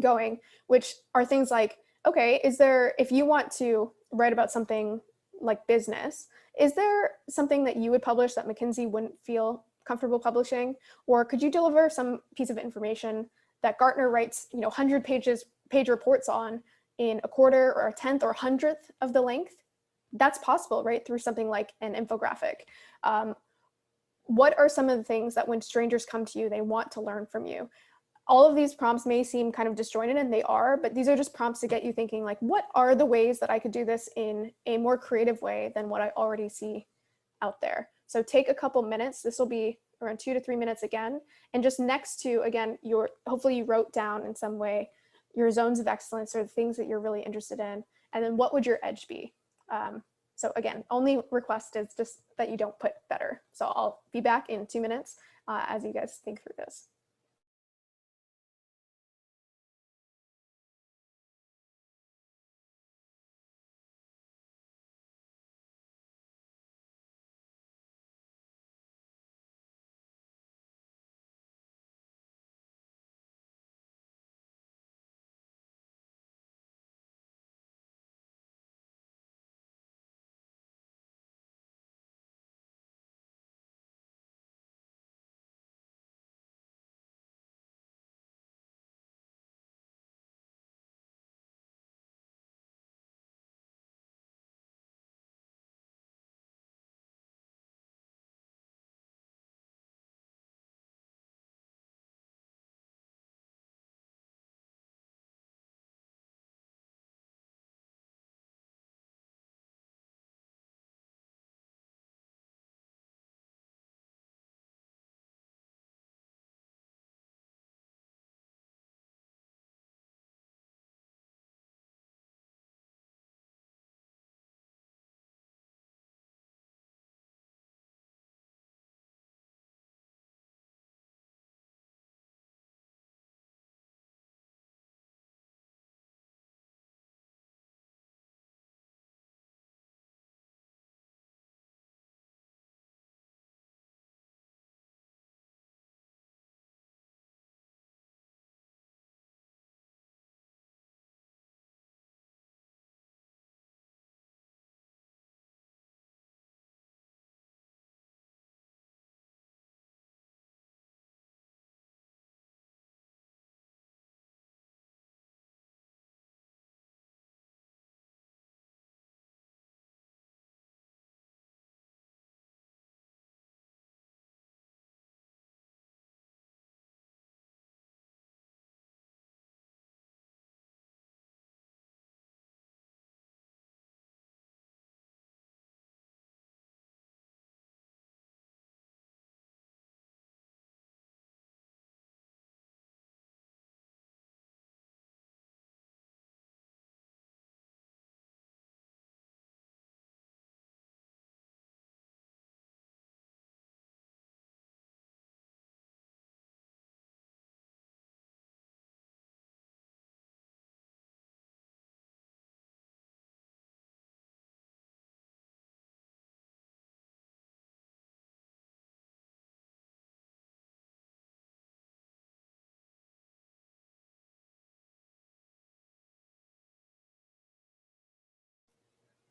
going, which are things like, okay, if you want to write about something like business, is there something that you would publish that McKinsey wouldn't feel comfortable publishing? Or could you deliver some piece of information that Gartner writes, 100-page reports on in a quarter or a tenth or a hundredth of the length? That's possible, right? Through something like an infographic. What are some of the things that when strangers come to you, they want to learn from you? All of these prompts may seem kind of disjointed, and they are, but these are just prompts to get you thinking, like, what are the ways that I could do this in a more creative way than what I already see out there? So take a couple minutes. This will be around 2 to 3 minutes again. And just next to, again, hopefully you wrote down in some way your zones of excellence or the things that you're really interested in. And then what would your edge be? So again, only request is just that you don't put better. So I'll be back in 2 minutes as you guys think through this.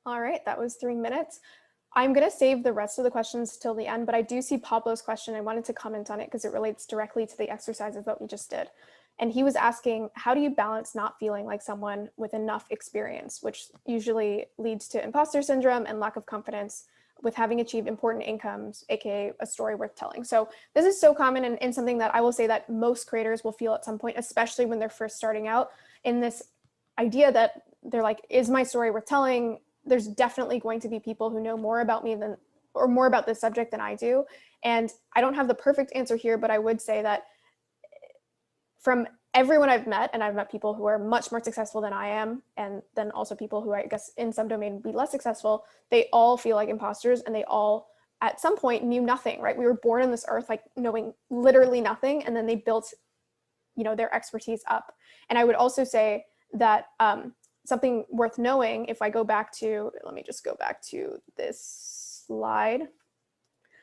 All right, that was 3 minutes. I'm going to save the rest of the questions till the end, but I do see Pablo's question. I wanted to comment on it because it relates directly to the exercises that we just did. And he was asking, how do you balance not feeling like someone with enough experience, which usually leads to imposter syndrome and lack of confidence with having achieved important incomes, aka a story worth telling. So this is so common and something that I will say that most creators will feel at some point, especially when they're first starting out, in this idea that they're like, is my story worth telling? There's definitely going to be people who know more about me than, or more about this subject than I do. And I don't have the perfect answer here, but I would say that from everyone I've met, and I've met people who are much more successful than I am, and then also people who I guess in some domain would be less successful, they all feel like imposters and they all at some point knew nothing, right? We were born on this earth like knowing literally nothing, and then they built, their expertise up. And I would also say that something worth knowing, if I go back to, let me just go back to this slide.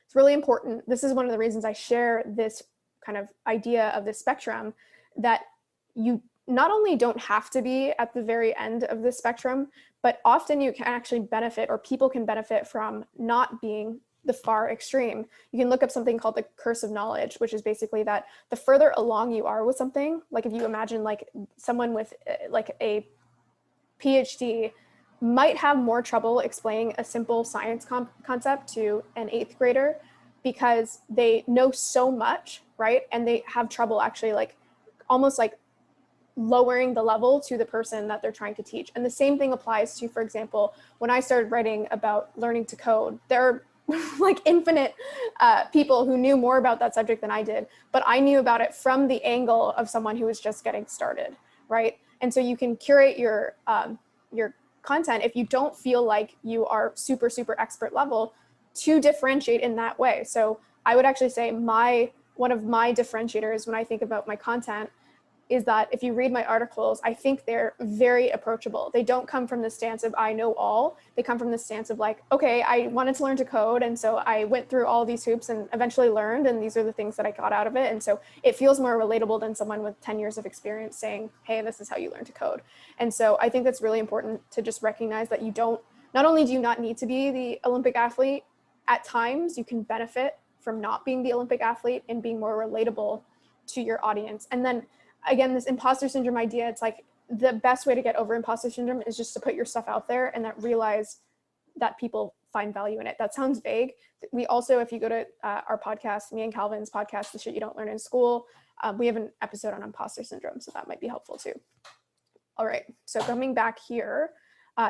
It's really important. This is one of the reasons I share this kind of idea of the spectrum, that you not only don't have to be at the very end of the spectrum, but often you can actually benefit, or people can benefit from not being the far extreme. You can look up something called the curse of knowledge, which is basically that the further along you are with something, like if you imagine like someone with like a PhD might have more trouble explaining a simple science concept to an 8th grader because they know so much, right? And they have trouble actually like almost like lowering the level to the person that they're trying to teach. And the same thing applies to, for example, when I started writing about learning to code, there are like infinite people who knew more about that subject than I did, but I knew about it from the angle of someone who was just getting started, right? And so you can curate your content if you don't feel like you are super, super expert level to differentiate in that way. So I would actually say one of my differentiators when I think about my content is that if you read my articles, I think they're very approachable. They don't come from the stance of I know all. They come from the stance of like, okay, I wanted to learn to code, and so I went through all these hoops and eventually learned, and these are the things that I got out of it. And so it feels more relatable than someone with 10 years of experience saying, hey, this is how you learn to code. And so I think that's really important to just recognize that not only do you not need to be the Olympic athlete, at times you can benefit from not being the Olympic athlete and being more relatable to your audience. And then again, this imposter syndrome idea, it's like the best way to get over imposter syndrome is just to put your stuff out there and that realize that people find value in it. That sounds vague. We also, if you go to our podcast, me and Calvin's podcast, The Shit You Don't Learn in School, we have an episode on imposter syndrome, so that might be helpful too. All right, so coming back here,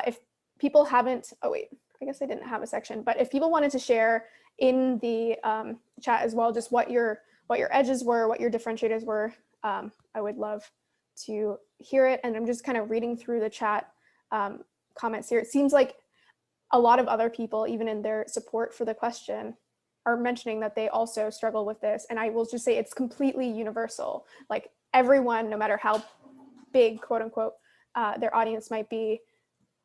if people haven't, oh wait, I guess I didn't have a section, but if people wanted to share in the chat as well, just what your edges were, what your differentiators were, I would love to hear it. And I'm just kind of reading through the chat comments here. It seems like a lot of other people, even in their support for the question, are mentioning that they also struggle with this. And I will just say it's completely universal. Like everyone, no matter how big, quote unquote, their audience might be,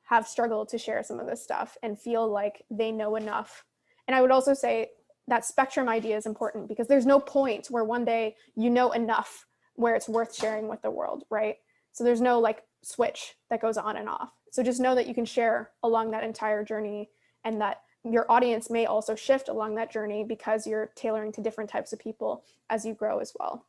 have struggled to share some of this stuff and feel like they know enough. And I would also say that spectrum idea is important because there's no point where one day you know enough where it's worth sharing with the world, right? So there's no like switch that goes on and off. So just know that you can share along that entire journey, and that your audience may also shift along that journey because you're tailoring to different types of people as you grow as well.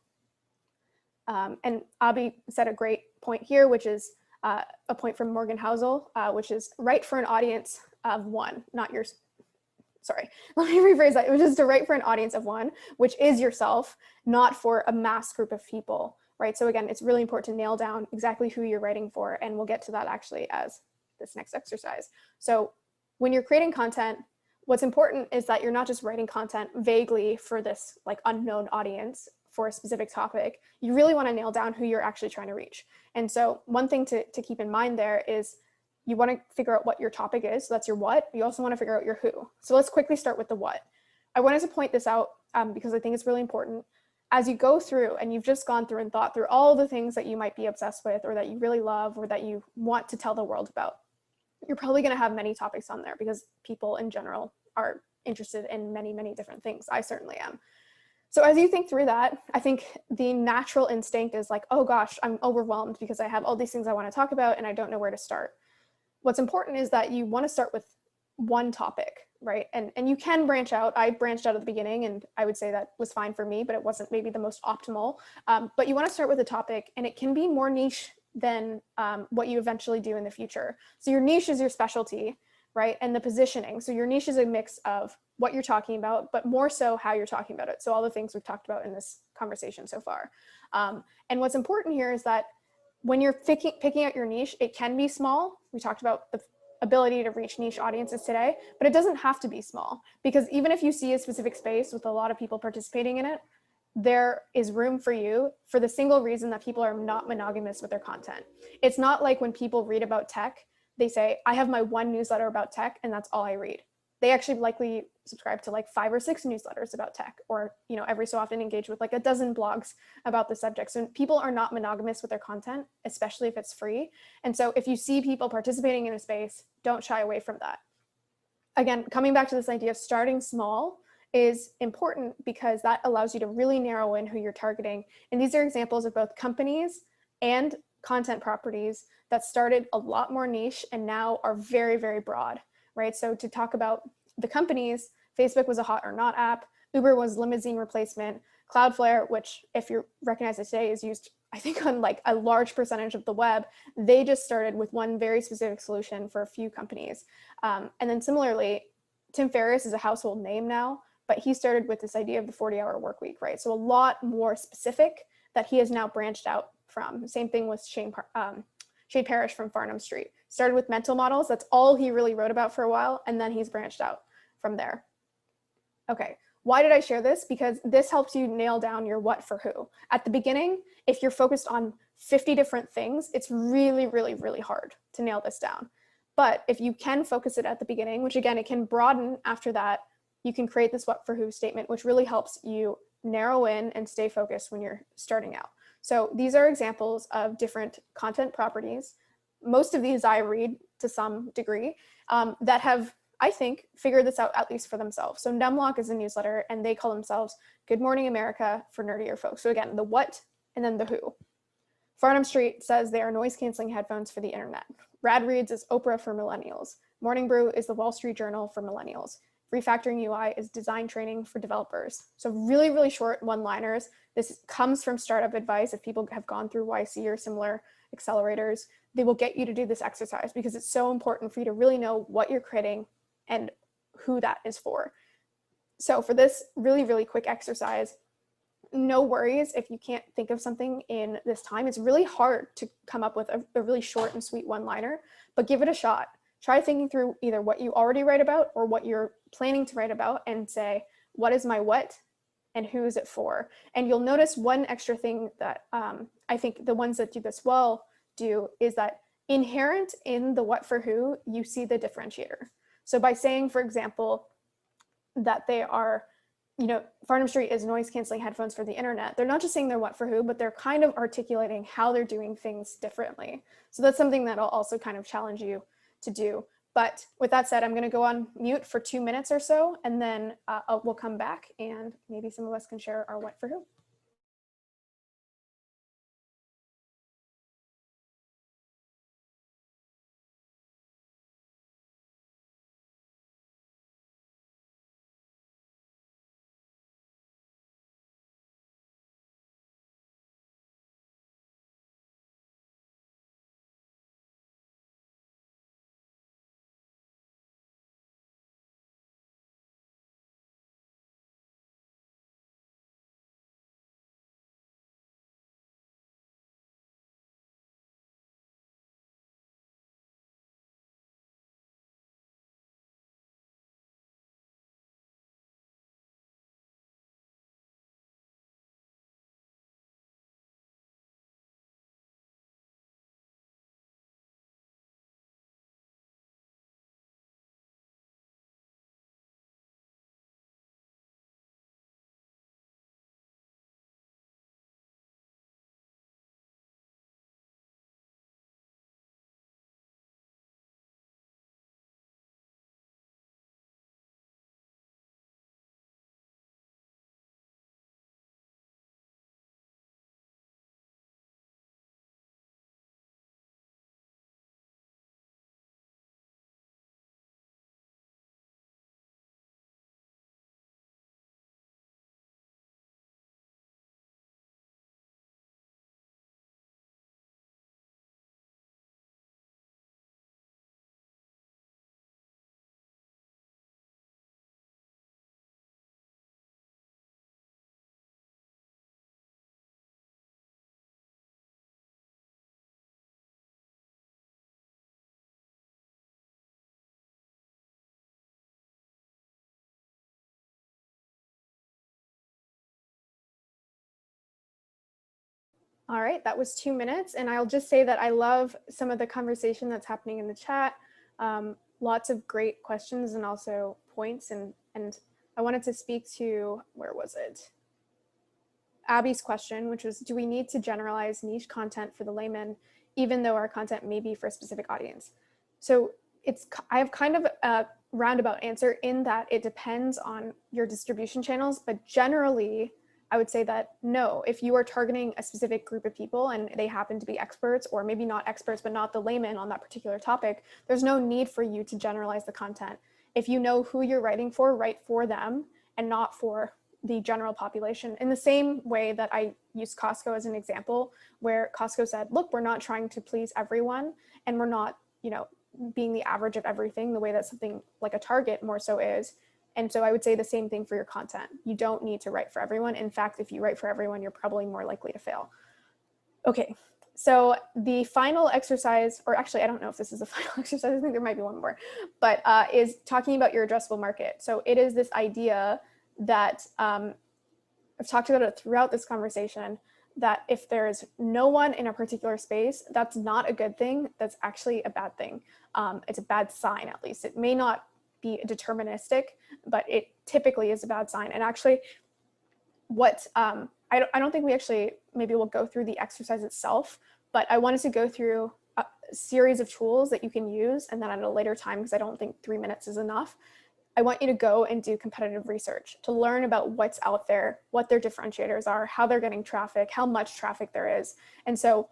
And Abby said a great point here, which is a point from Morgan Housel, which is write for an audience of one, not yours. Sorry, let me rephrase that. It was just to write for an audience of one, which is yourself, not for a mass group of people, right? So again, it's really important to nail down exactly who you're writing for, and we'll get to that actually as this next exercise. So when you're creating content, what's important is that you're not just writing content vaguely for this like unknown audience for a specific topic. You really want to nail down who you're actually trying to reach. And so one thing to keep in mind there is you want to figure out what your topic is. So that's your what. You also want to figure out your who. So let's quickly start with the what. I wanted to point this out because I think it's really important. As you go through and you've just gone through and thought through all the things that you might be obsessed with or that you really love or that you want to tell the world about, you're probably going to have many topics on there because people in general are interested in many, many different things. I certainly am. So as you think through that, I think the natural instinct is like, oh gosh, I'm overwhelmed because I have all these things I want to talk about and I don't know where to start. What's important is that you want to start with one topic, right? And you can branch out. I branched out at the beginning and I would say that was fine for me, but it wasn't maybe the most optimal. But you want to start with a topic, and it can be more niche than what you eventually do in the future. So your niche is your specialty, right? And the positioning. So your niche is a mix of what you're talking about, but more so how you're talking about it. So all the things we've talked about in this conversation so far. And what's important here is that when you're picking out your niche, it can be small. We talked about the ability to reach niche audiences today, but it doesn't have to be small, because even if you see a specific space with a lot of people participating in it, there is room for you for the single reason that people are not monogamous with their content. It's not like when people read about tech, they say, I have my one newsletter about tech and that's all I read. They actually likely subscribe to like 5 or 6 newsletters about tech, or, you know, every so often engage with like a dozen blogs about the subject. So people are not monogamous with their content, especially if it's free. And so if you see people participating in a space, don't shy away from that. Again, coming back to this idea of starting small is important because that allows you to really narrow in who you're targeting. And these are examples of both companies and content properties that started a lot more niche and now are very, very broad, right? So to talk about the companies, Facebook was a hot or not app, Uber was limousine replacement, Cloudflare, which if you recognize it today is used, I think, on like a large percentage of the web, they just started with one very specific solution for a few companies. And then similarly, Tim Ferriss is a household name now, but he started with this idea of the 40-hour work week, right? So a lot more specific that he has now branched out from. Same thing with Shane Parrish from Farnham Street. Started with mental models. That's all he really wrote about for a while. And then he's branched out from there. Okay, why did I share this? Because this helps you nail down your what for who. At the beginning, if you're focused on 50 different things, it's really, really, really hard to nail this down. But if you can focus it at the beginning, which again, it can broaden after that, you can create this what for who statement, which really helps you narrow in and stay focused when you're starting out. So these are examples of different content properties. Most of these I read to some degree that have, I think, figured this out at least for themselves. So Numlock is a newsletter and they call themselves Good Morning America for nerdier folks. So again, the what and then the who. Farnham Street says they are noise canceling headphones for the internet. Rad Reads is Oprah for millennials. Morning Brew is the Wall Street Journal for millennials. Refactoring UI is design training for developers. So really, really short one-liners. This comes from Startup Advice. If people have gone through YC or similar accelerators, they will get you to do this exercise because it's so important for you to really know what you're creating and who that is for. So for this really, really quick exercise, no worries if you can't think of something in this time. It's really hard to come up with a really short and sweet one-liner, but give it a shot. Try thinking through either what you already write about or what you're planning to write about and say, what is my what and who is it for? And you'll notice one extra thing that I think the ones that do this well do is that inherent in the what for who, you see the differentiator. So by saying, for example, that they are, you know, Farnham Street is noise canceling headphones for the internet. They're not just saying they're what for who, but they're kind of articulating how they're doing things differently. So that's something that I'll also kind of challenge you to do. But with that said, I'm going to go on mute for 2 minutes or so, and then we'll come back and maybe some of us can share our what for who. All right, that was 2 minutes. And I'll just say that I love some of the conversation that's happening in the chat. Lots of great questions and also points and And I wanted to speak to, where was it? Abby's question, which was, do we need to generalize niche content for the layman, even though our content may be for a specific audience? So I have kind of a roundabout answer in that it depends on your distribution channels, but generally, I would say that no, if you are targeting a specific group of people and they happen to be experts, or maybe not experts, but not the layman on that particular topic, there's no need for you to generalize the content. If you know who you're writing for, write for them and not for the general population. In the same way that I use Costco as an example, where Costco said, look, we're not trying to please everyone, and we're not, being the average of everything, the way that something like a Target more so is. And so I would say the same thing for your content. You don't need to write for everyone. In fact, if you write for everyone, you're probably more likely to fail. Okay, so the final exercise, or actually, I don't know if this is the final exercise, I think there might be one more, but is talking about your addressable market. So it is this idea that I've talked about it throughout this conversation, that if there's no one in a particular space, that's not a good thing. That's actually a bad thing. It's a bad sign, at least. It may not be deterministic, but it typically is a bad sign. And actually, what I don't think we actually, maybe we'll go through the exercise itself, but I wanted to go through a series of tools that you can use, and then at a later time, because I don't think 3 minutes is enough, I want you to go and do competitive research to learn about what's out there, what their differentiators are, how they're getting traffic, how much traffic there is. And so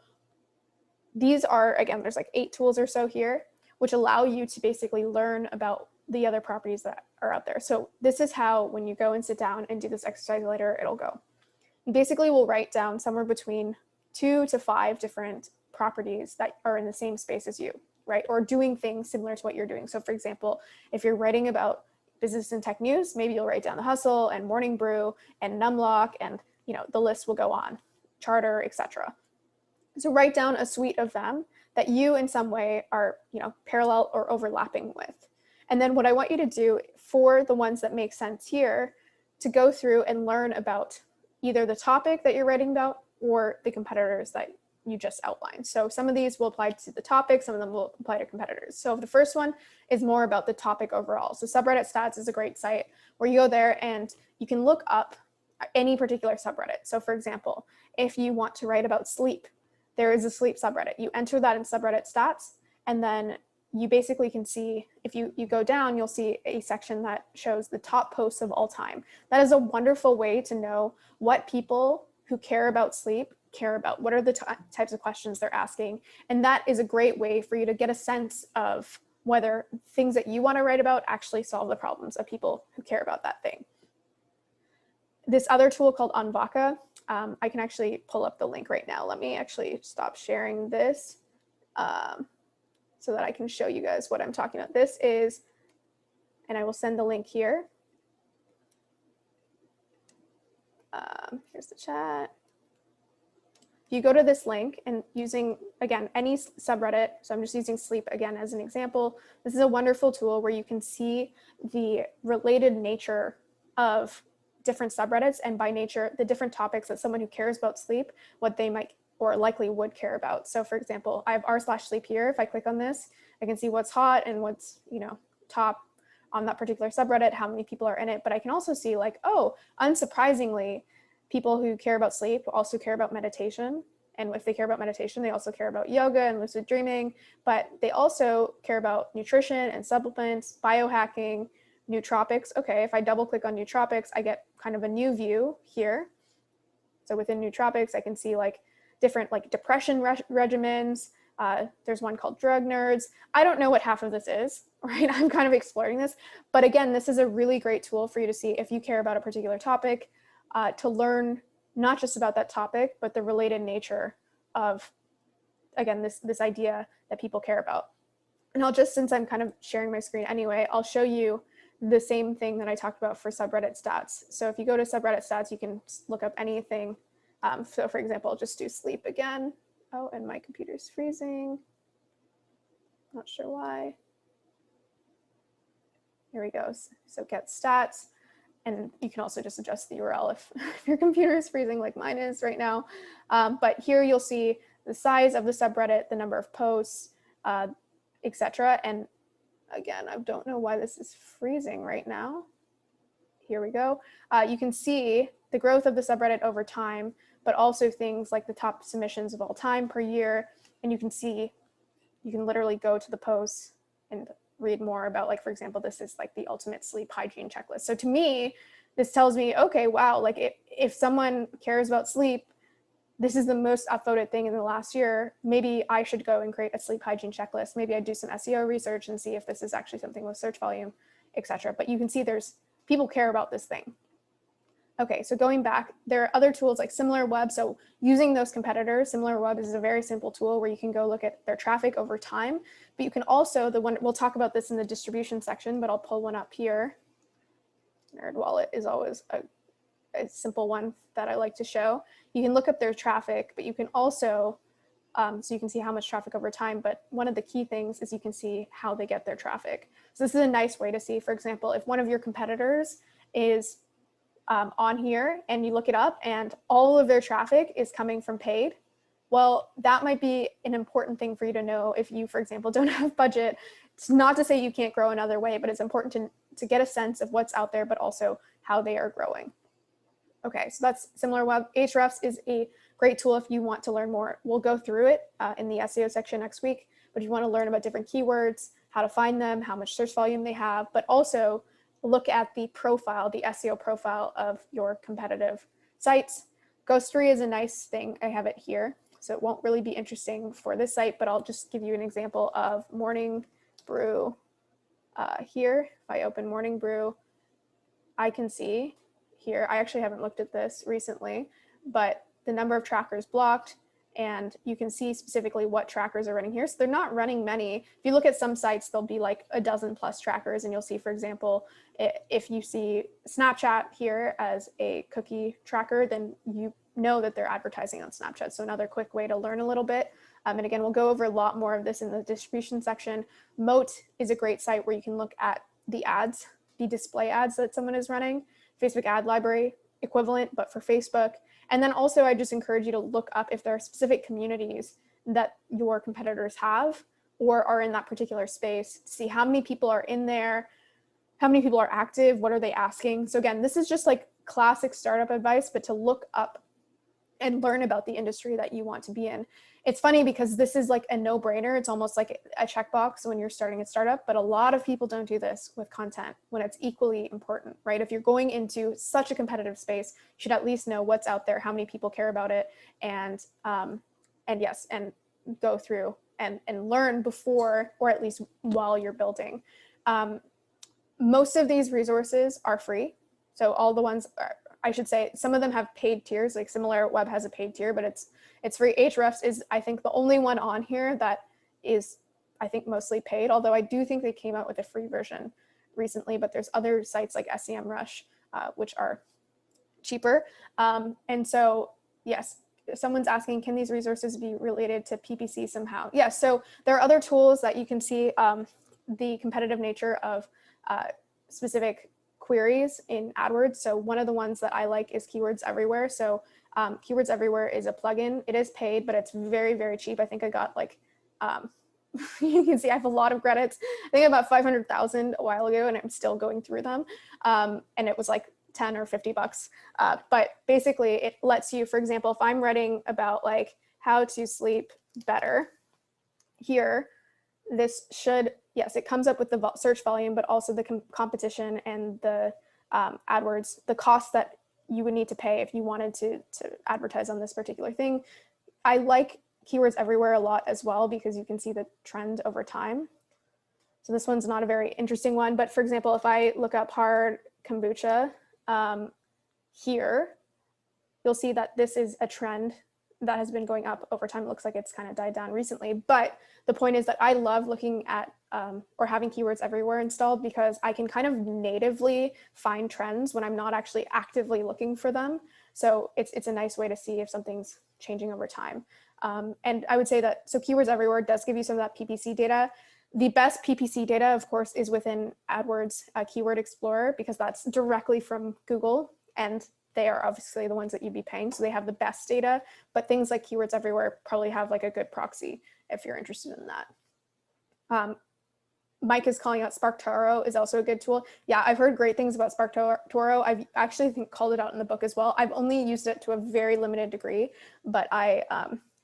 these are, again, there's like 8 tools or so here, which allow you to basically learn about the other properties that are out there. So this is how, when you go and sit down and do this exercise later, it'll go. You basically will write down somewhere between 2 to 5 different properties that are in the same space as you, right? Or doing things similar to what you're doing. So for example, if you're writing about business and tech news, maybe you'll write down The Hustle and Morning Brew and Numlock, and the list will go on, Charter, etc. So write down a suite of them that you in some way are parallel or overlapping with. And then what I want you to do for the ones that make sense here, to go through and learn about either the topic that you're writing about or the competitors that you just outlined. So some of these will apply to the topic, some of them will apply to competitors. So the first one is more about the topic overall. So subreddit stats is a great site where you go there and you can look up any particular subreddit. So for example, if you want to write about sleep, there is a sleep subreddit. You enter that in subreddit stats, and then you basically can see, if you go down, you'll see a section that shows the top posts of all time. That is a wonderful way to know what people who care about sleep care about, what are the types of questions they're asking. And that is a great way for you to get a sense of whether things that you want to write about actually solve the problems of people who care about that thing. This other tool called Anvaka, I can actually pull up the link right now. Let me actually stop sharing this so that I can show you guys what I'm talking about. This is, and I will send the link here. Here's the chat. If you go to this link and using, again, any subreddit, so I'm just using sleep again as an example, this is a wonderful tool where you can see the related nature of different subreddits, and by nature, the different topics that someone who cares about sleep, what they might or likely would care about. So for example, I have r/sleep here. If I click on this, I can see what's hot and what's top on that particular subreddit, how many people are in it. But I can also see like, oh, unsurprisingly, people who care about sleep also care about meditation. And if they care about meditation, they also care about yoga and lucid dreaming, but they also care about nutrition and supplements, biohacking, nootropics. Okay, if I double click on nootropics, I get kind of a new view here. So within nootropics, I can see like different like depression regimens. There's one called Drug Nerds. I don't know what half of this is, right? I'm kind of exploring this. But again, this is a really great tool for you to see if you care about a particular topic, to learn not just about that topic, but the related nature of, again, this idea that people care about. And I'll just, since I'm kind of sharing my screen anyway, I'll show you the same thing that I talked about for subreddit stats. So if you go to subreddit stats, you can look up anything. So for example, I'll just do sleep again. Oh, and my computer's freezing. Not sure why. Here we go. So get stats. And you can also just adjust the URL if your computer is freezing like mine is right now. But here you'll see the size of the subreddit, the number of posts, etc. And again, I don't know why this is freezing right now. here we go. You can see the growth of the subreddit over time, but also things like the top submissions of all time per year. And you can see, you can literally go to the posts and read more about, like, for example, this is like the ultimate sleep hygiene checklist. So to me, this tells me, okay, wow, like if someone cares about sleep, this is the most upvoted thing in the last year. Maybe I should go and create a sleep hygiene checklist. Maybe I do some SEO research and see if this is actually something with search volume, etc. But you can see there's people care about this thing. Okay, so going back, there are other tools like SimilarWeb. So using those competitors, SimilarWeb is a very simple tool where you can go look at their traffic over time. But you can also, the one, we'll talk about this in the distribution section, but I'll pull one up here. NerdWallet is always a simple one that I like to show. You can look up their traffic, but you can also, so you can see how much traffic over time, but one of the key things is you can see how they get their traffic. So this is a nice way to see, for example, if one of your competitors is on here and you look it up and all of their traffic is coming from paid, well, that might be an important thing for you to know if you, for example, don't have budget. It's not to say you can't grow another way, but it's important to get a sense of what's out there, but also how they are growing. Okay, so that's SimilarWeb. Ahrefs is a great tool if you want to learn more. We'll go through it in the SEO section next week, but if you want to learn about different keywords, how to find them, how much search volume they have, but also look at the profile, the SEO profile of your competitive sites. Ghost3 is a nice thing. I have it here, so it won't really be interesting for this site, but I'll just give you an example of Morning Brew here. If I open Morning Brew, I can see here, I actually haven't looked at this recently, but the number of trackers blocked, and you can see specifically what trackers are running here. So they're not running many. If you look at some sites, there'll be like a dozen plus trackers, and you'll see, for example, if you see Snapchat here as a cookie tracker, then you know that they're advertising on Snapchat. So another quick way to learn a little bit. And again, we'll go over a lot more of this in the distribution section. Moat is a great site where you can look at the ads, the display ads that someone is running. Facebook ad library equivalent, but for Facebook. And then also I just encourage you to look up if there are specific communities that your competitors have or are in that particular space to see how many people are in there, how many people are active, what are they asking. So again, this is just like classic startup advice, but to look up and learn about the industry that you want to be in. It's funny because this is like a no-brainer. It's almost like a checkbox when you're starting a startup, but a lot of people don't do this with content when it's equally important, right? If you're going into such a competitive space, you should at least know what's out there, how many people care about it, and yes, and go through and learn before, or at least while you're building. Most of these resources are free. So all the ones are, I should say, some of them have paid tiers, like SimilarWeb has a paid tier, but it's free. Ahrefs is, I think, the only one on here that is, I think, mostly paid, although I do think they came out with a free version recently, but there's other sites like SEMrush, which are cheaper. And so, yes, someone's asking, can these resources be related to PPC somehow? Yes, so there are other tools that you can see the competitive nature of specific queries in AdWords. So one of the ones that I like is Keywords Everywhere. So Keywords Everywhere is a plugin. It is paid, but it's very, very cheap. I think I got like, you can see I have a lot of credits. I think about 500,000 a while ago, and I'm still going through them. And it was like 10 or 50 bucks. But basically it lets you, for example, if I'm writing about like how to sleep better here, this should, yes, it comes up with the search volume, but also the competition and the AdWords, the cost that you would need to pay if you wanted to advertise on this particular thing. I like Keywords Everywhere a lot as well because you can see the trend over time. So this one's not a very interesting one, but for example, if I look up hard kombucha here, you'll see that this is a trend that has been going up over time. It looks like it's kind of died down recently, but the point is that I love looking at or having Keywords Everywhere installed because I can kind of natively find trends when I'm not actually actively looking for them. So it's a nice way to see if something's changing over time. And I would say that, so Keywords Everywhere does give you some of that PPC data. The best PPC data, of course, is within AdWords Keyword Explorer because that's directly from Google, and they are obviously the ones that you'd be paying. So they have the best data, but things like Keywords Everywhere probably have like a good proxy if you're interested in that. Mike is calling out SparkToro is also a good tool. Yeah, I've heard great things about SparkToro. I've actually called it out in the book as well. I've only used it to a very limited degree, but I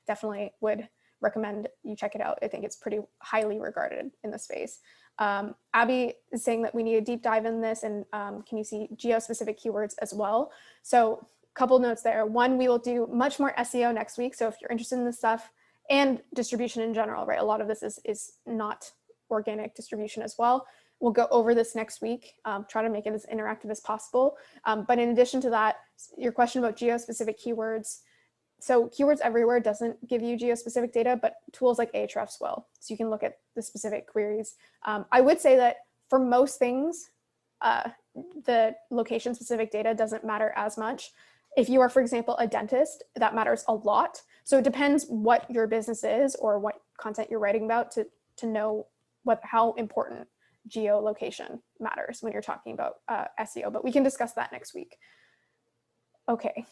definitely would recommend you check it out. I think it's pretty highly regarded in the space. Abby is saying that we need a deep dive in this, and can you see geo-specific keywords as well? So a couple notes there. One, we will do much more SEO next week. So if you're interested in this stuff and distribution in general, right? A lot of this is not organic distribution as well. We'll go over this next week, try to make it as interactive as possible. But in addition to that, your question about geo-specific keywords, so Keywords Everywhere doesn't give you geo-specific data, but tools like Ahrefs will. So you can look at the specific queries. I would say that for most things, the location-specific data doesn't matter as much. If you are, for example, a dentist, that matters a lot. So it depends what your business is or what content you're writing about to know how important geolocation matters when you're talking about SEO. But we can discuss that next week. Okay.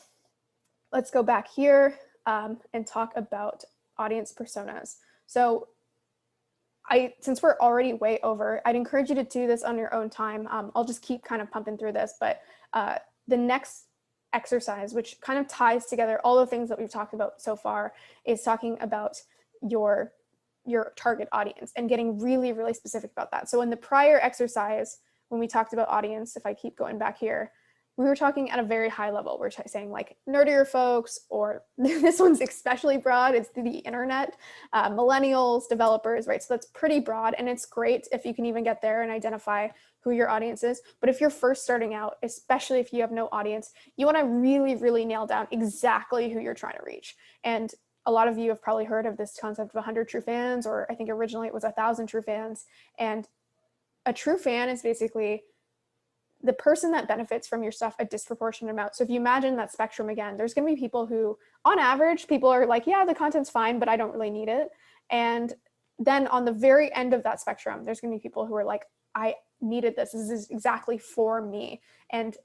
Let's go back here and talk about audience personas. So since we're already way over, I'd encourage you to do this on your own time. I'll just keep kind of pumping through this, but the next exercise, which kind of ties together all the things that we've talked about so far, is talking about your target audience and getting really, really specific about that. So in the prior exercise, when we talked about audience, if I keep going back here, we were talking at a very high level. We're saying like nerdier folks, or this one's especially broad, it's the internet, millennials, developers, right? So that's pretty broad, and it's great if you can even get there and identify who your audience is. But if you're first starting out, especially if you have no audience, you wanna really, really nail down exactly who you're trying to reach. And a lot of you have probably heard of this concept of 100 true fans, or I think originally it was 1,000 true fans. And a true fan is basically the person that benefits from your stuff a disproportionate amount. So if you imagine that spectrum again, there's going to be people who, on average, people are like, yeah, the content's fine, but I don't really need it. And then on the very end of that spectrum, there's going to be people who are like, I needed this. This is exactly for me. And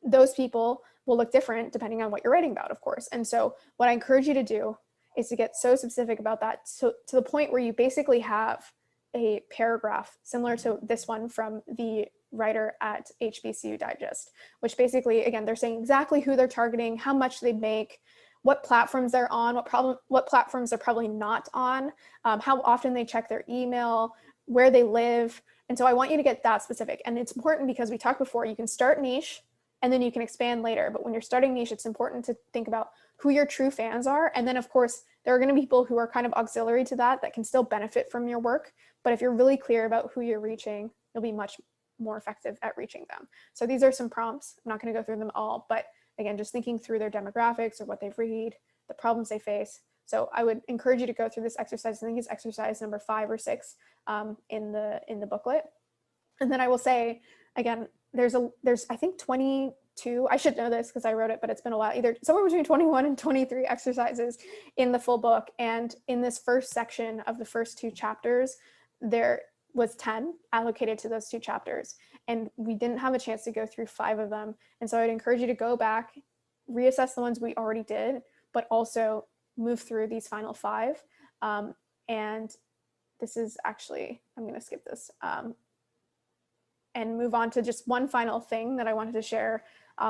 those people will look different depending on what you're writing about, of course. And so what I encourage you to do is to get so specific about that, so to the point where you basically have a paragraph similar to this one from the writer at HBCU Digest, which basically, again, they're saying exactly who they're targeting, how much they make, what platforms they're on, what platforms they're probably not on, how often they check their email, where they live. And so I want you to get that specific. And it's important because we talked before, you can start niche and then you can expand later. But when you're starting niche, it's important to think about who your true fans are. And then of course, there are going to be people who are kind of auxiliary to that can still benefit from your work. But if you're really clear about who you're reaching, you'll be much more effective at reaching them. So these are some prompts. I'm not going to go through them all, but again, just thinking through their demographics or what they read, the problems they face. So I would encourage you to go through this exercise. I think it's exercise number 5 or 6 in the booklet. And then I will say, again, there's I think 22, I should know this because I wrote it, but it's been a while, either somewhere between 21 and 23 exercises in the full book. And in this first section of the first 2 chapters, there was 10 allocated to those 2 chapters. And we didn't have a chance to go through 5 of them. And so I'd encourage you to go back, reassess the ones we already did, but also move through these final 5. And this is actually, I'm going to skip this and move on to just one final thing that I wanted to share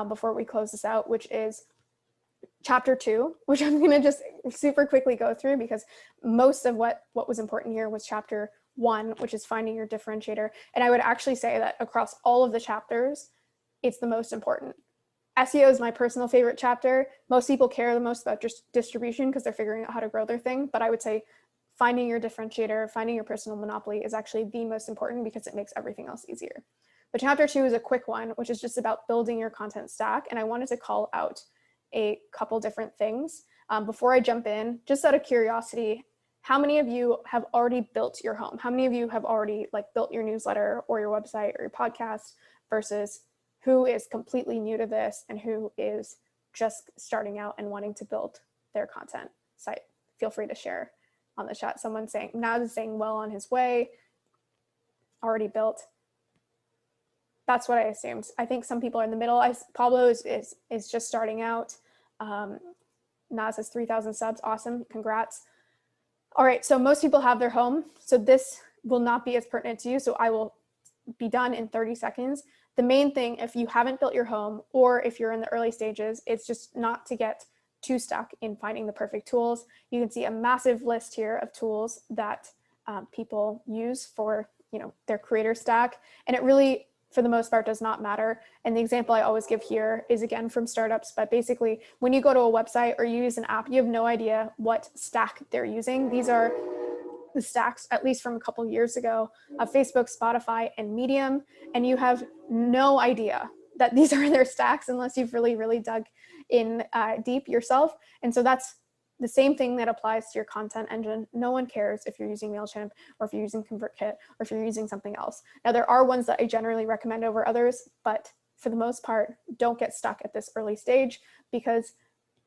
before we close this out, which is chapter 2, which I'm going to just super quickly go through because most of what was important here was chapter 1, which is finding your differentiator. And I would actually say that across all of the chapters, it's the most important. SEO is my personal favorite chapter. Most people care the most about just distribution because they're figuring out how to grow their thing. But I would say finding your differentiator, finding your personal monopoly is actually the most important because it makes everything else easier. But chapter 2 is a quick one, which is just about building your content stack. And I wanted to call out a couple different things. Before I jump in, just out of curiosity, how many of you have already built your home? How many of you have already built your newsletter or your website or your podcast versus who is completely new to this and who is just starting out and wanting to build their content site? Feel free to share on the chat. Someone saying, Naz is saying well on his way, already built. That's what I assumed. I think some people are in the middle. Pablo is just starting out. Naz has 3,000 subs. Awesome. Congrats. All right. So most people have their home. So this will not be as pertinent to you. So I will be done in 30 seconds. The main thing, if you haven't built your home or if you're in the early stages, it's just not to get too stuck in finding the perfect tools. You can see a massive list here of tools that people use for, their creator stack. And it really, for the most part, does not matter. And the example I always give here is again from startups, but basically when you go to a website or you use an app, you have no idea what stack they're using. These are the stacks, at least from a couple of years ago, of Facebook, Spotify, and Medium. And you have no idea that these are their stacks unless you've really, really dug in deep yourself. And so that's the same thing that applies to your content engine. No one cares if you're using MailChimp or if you're using ConvertKit or if you're using something else. Now, there are ones that I generally recommend over others, but for the most part, don't get stuck at this early stage, because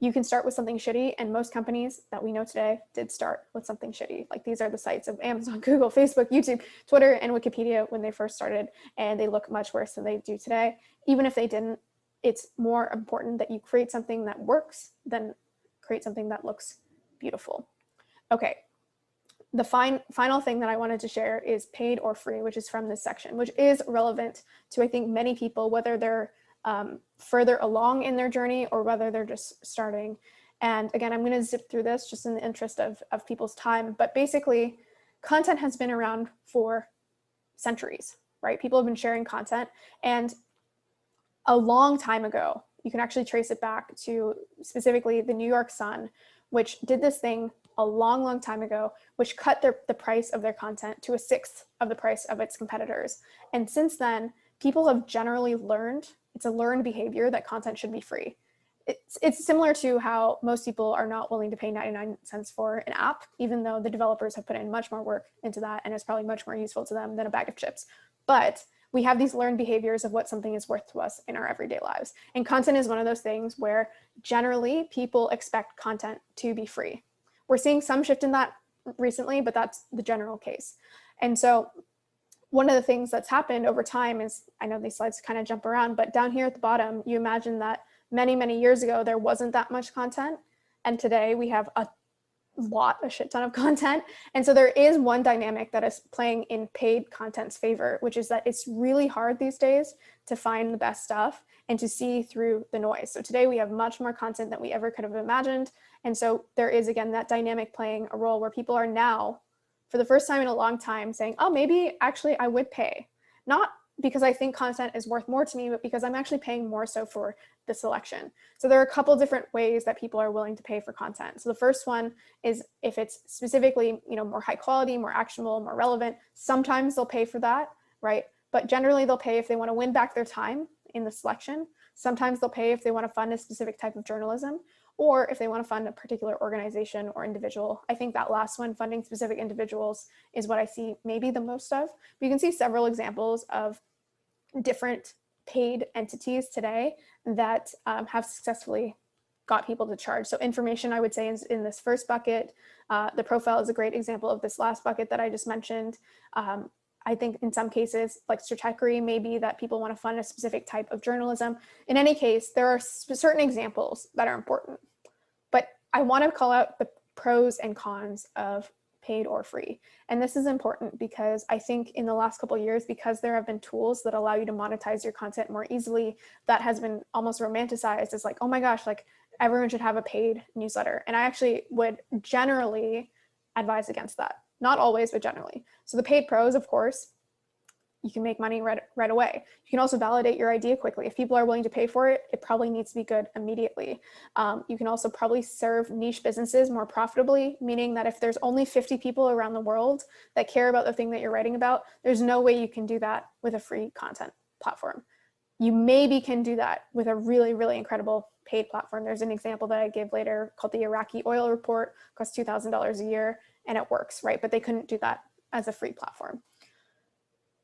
you can start with something shitty, and most companies that we know today did start with something shitty. Like, these are the sites of Amazon, Google, Facebook, YouTube, Twitter, and Wikipedia when they first started, and they look much worse than they do today. Even if they didn't, it's more important that you create something that works than create something that looks beautiful. Okay, the final thing that I wanted to share is paid or free, which is from this section, which is relevant to, I think, many people, whether they're further along in their journey or whether they're just starting. And again, I'm going to zip through this just in the interest of people's time. But basically, content has been around for centuries, right? People have been sharing content. And a long time ago, you can actually trace it back to specifically the New York Sun, which did this thing a long, long time ago, which cut the price of their content to 1/6 of the price of its competitors. And since then, people have generally learned, it's a learned behavior that content should be free. It's similar to how most people are not willing to pay 99 cents for an app, even though the developers have put in much more work into that, and it's probably much more useful to them than a bag of chips. But we have these learned behaviors of what something is worth to us in our everyday lives. And content is one of those things where generally people expect content to be free. We're seeing some shift in that recently, but that's the general case. And so one of the things that's happened over time is, I know these slides kind of jump around, but down here at the bottom, you imagine that many, many years ago, there wasn't that much content. And today we have a shit ton of content. And so there is one dynamic that is playing in paid content's favor, which is that it's really hard these days to find the best stuff and to see through the noise. So today we have much more content than we ever could have imagined. And so there is, again, that dynamic playing a role where people are now, for the first time in a long time, saying, oh, maybe actually I would pay. Not because I think content is worth more to me, but because I'm actually paying more so for the selection. So there are a couple different ways that people are willing to pay for content. So the first one is if it's specifically, more high quality, more actionable, more relevant. Sometimes they'll pay for that, right? But generally they'll pay if they want to win back their time in the selection. Sometimes they'll pay if they want to fund a specific type of journalism, or if they want to fund a particular organization or individual. I think that last one, funding specific individuals, is what I see maybe the most of. But you can see several examples of different paid entities today that have successfully got people to charge. So information, I would say, is in this first bucket. The profile is a great example of this last bucket that I just mentioned. I think in some cases, like stratechery, maybe that people want to fund a specific type of journalism. In any case, there are certain examples that are important. But I want to call out the pros and cons of paid or free. And this is important because I think in the last couple of years, because there have been tools that allow you to monetize your content more easily, that has been almost romanticized as like, oh my gosh, like everyone should have a paid newsletter. And I actually would generally advise against that. Not always, but generally. So the paid pros, of course, you can make money right away. You can also validate your idea quickly. If people are willing to pay for it, it probably needs to be good immediately. You can also probably serve niche businesses more profitably, meaning that if there's only 50 people around the world that care about the thing that you're writing about, there's no way you can do that with a free content platform. You maybe can do that with a really, really incredible paid platform. There's an example that I give later called the Iraqi oil report, costs $2,000 a year, and it works, right? But they couldn't do that as a free platform.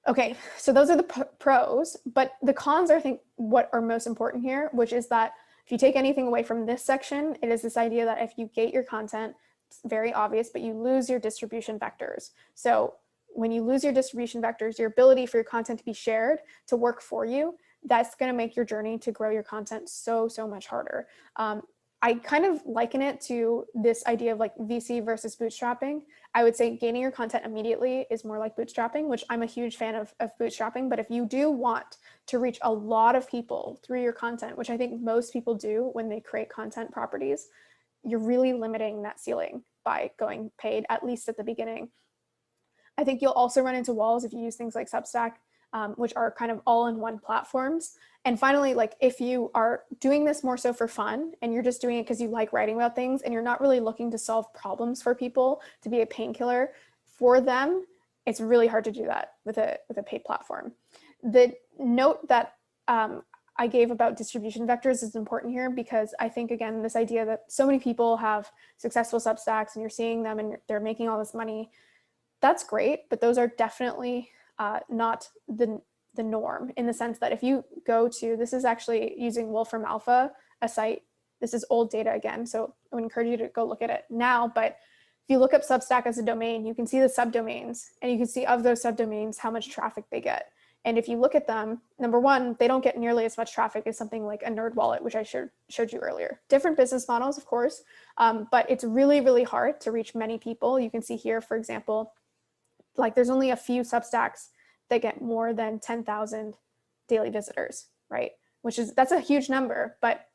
Okay, so those are the pros, but the cons are, I think, what are most important here, which is that if you take anything away from this section, it is this idea that if you gate your content, it's very obvious, but you lose your distribution vectors. So when you lose your distribution vectors, your ability for your content to be shared, to work for you, that's going to make your journey to grow your content so much harder. I kind of liken it to this idea of like VC versus bootstrapping. I would say gaining your content immediately is more like bootstrapping, which I'm a huge fan of bootstrapping. But if you do want to reach a lot of people through your content, which I think most people do when they create content properties, you're really limiting that ceiling by going paid, at least at the beginning. I think you'll also run into walls if you use things like Substack, which are kind of all-in-one platforms. And finally, like if you are doing this more so for fun and you're just doing it because you like writing about things and you're not really looking to solve problems for people, to be a painkiller for them, it's really hard to do that with a paid platform. The note that I gave about distribution vectors is important here because I think, again, this idea that so many people have successful Substacks and you're seeing them and they're making all this money, that's great, but those are definitely not the norm, in the sense that if you go to, this is actually using Wolfram Alpha, a site, this is old data again, so I would encourage you to go look at it now, but if you look up Substack as a domain, you can see the subdomains, and you can see of those subdomains how much traffic they get. And if you look at them, number one, they don't get nearly as much traffic as something like a NerdWallet, which I showed you earlier. Different business models, of course, but it's really, really hard to reach many people. You can see here, for example, like there's only a few Substacks that get more than 10,000 daily visitors, right? That's a huge number, but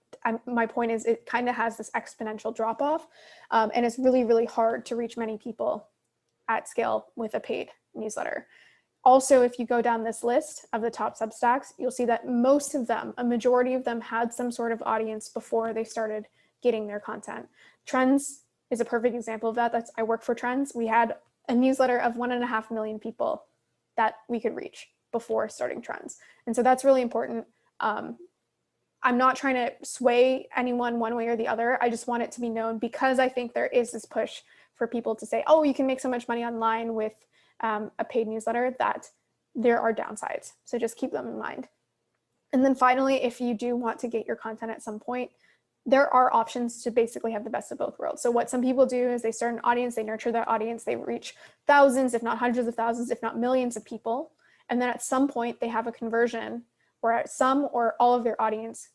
my point is it kind of has this exponential drop off, and it's really, really hard to reach many people at scale with a paid newsletter. Also, if you go down this list of the top Substacks, you'll see that most of them, a majority of them, had some sort of audience before they started getting their content. Trends is a perfect example of that. I work for Trends. We had a newsletter of 1.5 million people that we could reach before starting Trends. And so that's really important. I'm not trying to sway anyone one way or the other. I just want it to be known because I think there is this push for people to say, oh, you can make so much money online with a paid newsletter, that there are downsides. So just keep them in mind. And then finally, if you do want to get your content at some point, there are options to basically have the best of both worlds. So what some people do is they start an audience, they nurture that audience, they reach thousands, if not hundreds of thousands, if not millions of people. And then at some point they have a conversion where some or all of their audience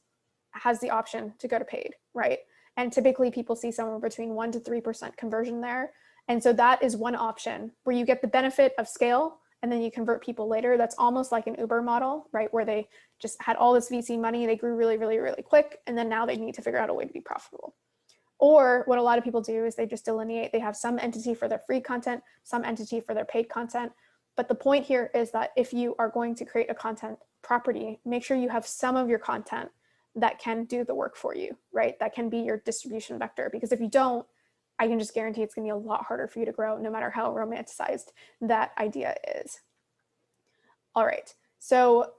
has the option to go to paid, right? And typically people see somewhere between 1% to 3% conversion there. And so that is one option where you get the benefit of scale and then you convert people later. That's almost like an Uber model, right? Where they just had all this VC money, they grew really, really, really quick, and then now they need to figure out a way to be profitable. Or what a lot of people do is they just delineate, they have some entity for their free content, some entity for their paid content. But the point here is that if you are going to create a content property, make sure you have some of your content that can do the work for you, right? That can be your distribution vector, because if you don't, I can just guarantee it's gonna be a lot harder for you to grow, no matter how romanticized that idea is. All right, so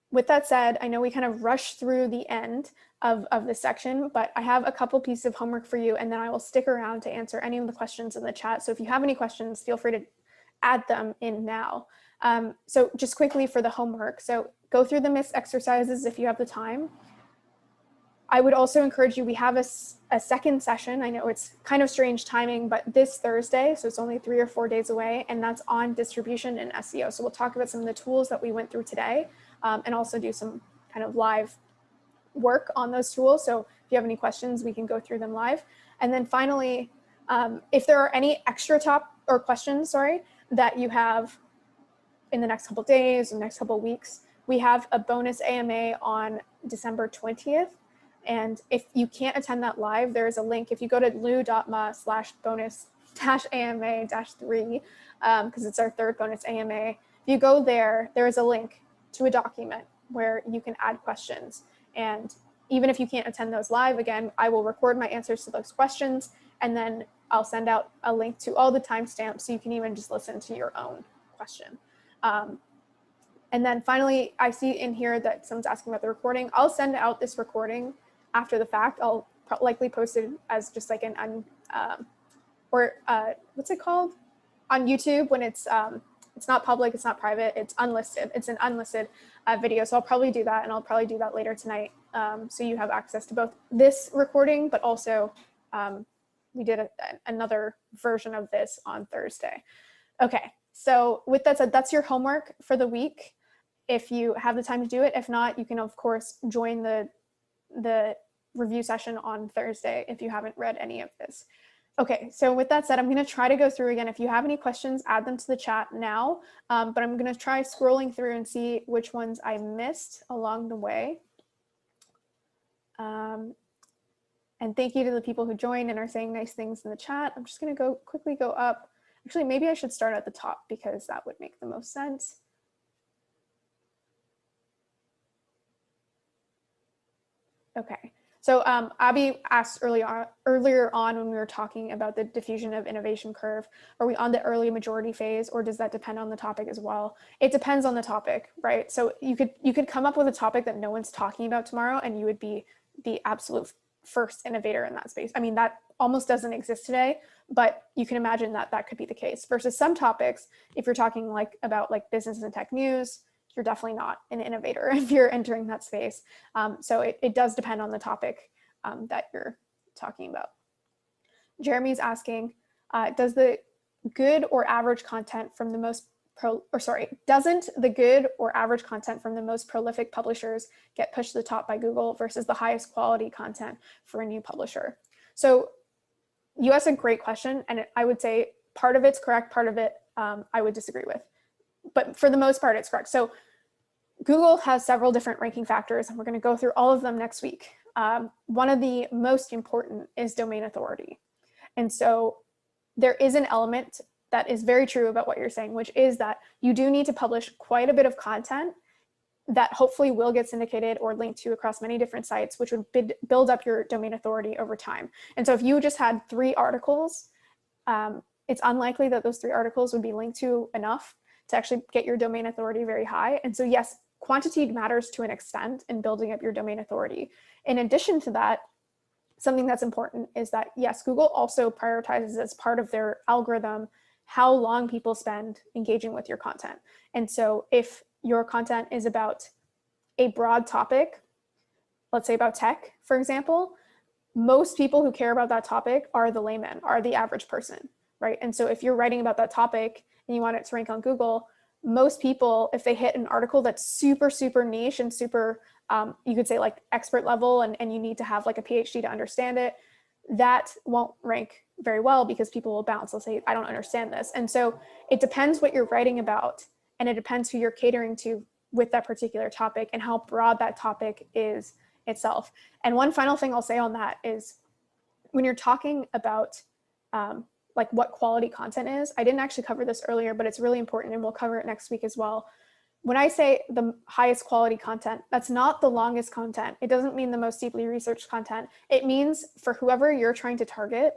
with that said, I know we kind of rushed through the end of this section, but I have a couple pieces of homework for you, and then I will stick around to answer any of the questions in the chat. So if you have any questions, feel free to add them in now. So just quickly for the homework, so go through the missed exercises if you have the time. I would also encourage you, we have a second session. I know it's kind of strange timing, but this Thursday, so it's only 3 or 4 days away, and that's on distribution and SEO. So we'll talk about some of the tools that we went through today, and also do some kind of live work on those tools. So if you have any questions, we can go through them live. And then finally, if there are any extra questions, that you have in the next couple of days or next couple of weeks, we have a bonus AMA on December 20th. And if you can't attend that live, there is a link. If you go to lou.ma/bonus-AMA-3, because it's our third bonus AMA, if you go there, there is a link to a document where you can add questions. And even if you can't attend those live, again, I will record my answers to those questions, and then I'll send out a link to all the timestamps so you can even just listen to your own question. And then finally, I see in here that someone's asking about the recording. I'll send out this recording after the fact. I'll likely post it as just like what's it called? On YouTube when it's not public, it's not private, it's unlisted. It's an unlisted video. So I'll probably do that, and I'll probably do that later tonight. So you have access to both this recording, but also we did another version of this on Thursday. Okay, so with that said, that's your homework for the week. If you have the time to do it, if not, you can of course join the review session on Thursday if you haven't read any of this. Okay, so with that said, I'm going to try to go through again. If you have any questions, add them to the chat now, but I'm going to try scrolling through and see which ones I missed along the way. And thank you to the people who joined and are saying nice things in the chat. I'm just going to quickly go up. Actually, maybe I should start at the top because that would make the most sense. Okay. So Abby asked earlier on when we were talking about the diffusion of innovation curve, are we on the early majority phase, or does that depend on the topic as well? It depends on the topic, right? So you could come up with a topic that no one's talking about tomorrow, and you would be the absolute first innovator in that space. I mean, that almost doesn't exist today, but you can imagine that that could be the case. Versus some topics, if you're talking about business and tech news, you're definitely not an innovator if you're entering that space. So it does depend on the topic that you're talking about. Jeremy's asking, does the good or average content from the most doesn't the good or average content from the most prolific publishers get pushed to the top by Google versus the highest quality content for a new publisher? So you asked a great question, and I would say part of it's correct, part of it I would disagree with. But for the most part, it's correct. So Google has several different ranking factors, and we're going to go through all of them next week. One of the most important is domain authority. And so there is an element that is very true about what you're saying, which is that you do need to publish quite a bit of content that hopefully will get syndicated or linked to across many different sites, which would build up your domain authority over time. And so if you just had 3 articles, it's unlikely that those 3 articles would be linked to enough to actually get your domain authority very high. And so yes, quantity matters to an extent in building up your domain authority. In addition to that, something that's important is that yes, Google also prioritizes as part of their algorithm how long people spend engaging with your content. And so if your content is about a broad topic, let's say about tech, for example, most people who care about that topic are the layman, are the average person, right? And so if you're writing about that topic and you want it to rank on Google, most people, if they hit an article that's super, super niche and super, you could say expert level, and you need to have a PhD to understand it, that won't rank very well because people will bounce. They'll say, I don't understand this. And so it depends what you're writing about, and it depends who you're catering to with that particular topic and how broad that topic is itself. And one final thing I'll say on that is when you're talking about what quality content is, I didn't actually cover this earlier, but it's really important, and we'll cover it next week as well. When I say the highest quality content, that's not the longest content. It doesn't mean the most deeply researched content. It means for whoever you're trying to target,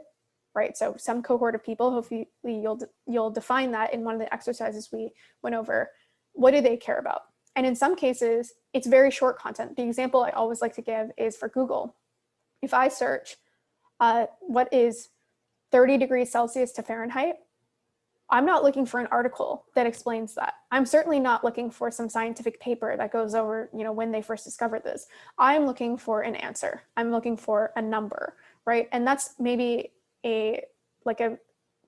right? So some cohort of people, hopefully you'll define that in one of the exercises we went over. What do they care about? And in some cases, it's very short content. The example I always like to give is for Google. If I search what is 30 degrees Celsius to Fahrenheit, I'm not looking for an article that explains that. I'm certainly not looking for some scientific paper that goes over, when they first discovered this. I'm looking for an answer. I'm looking for a number, right? And that's maybe a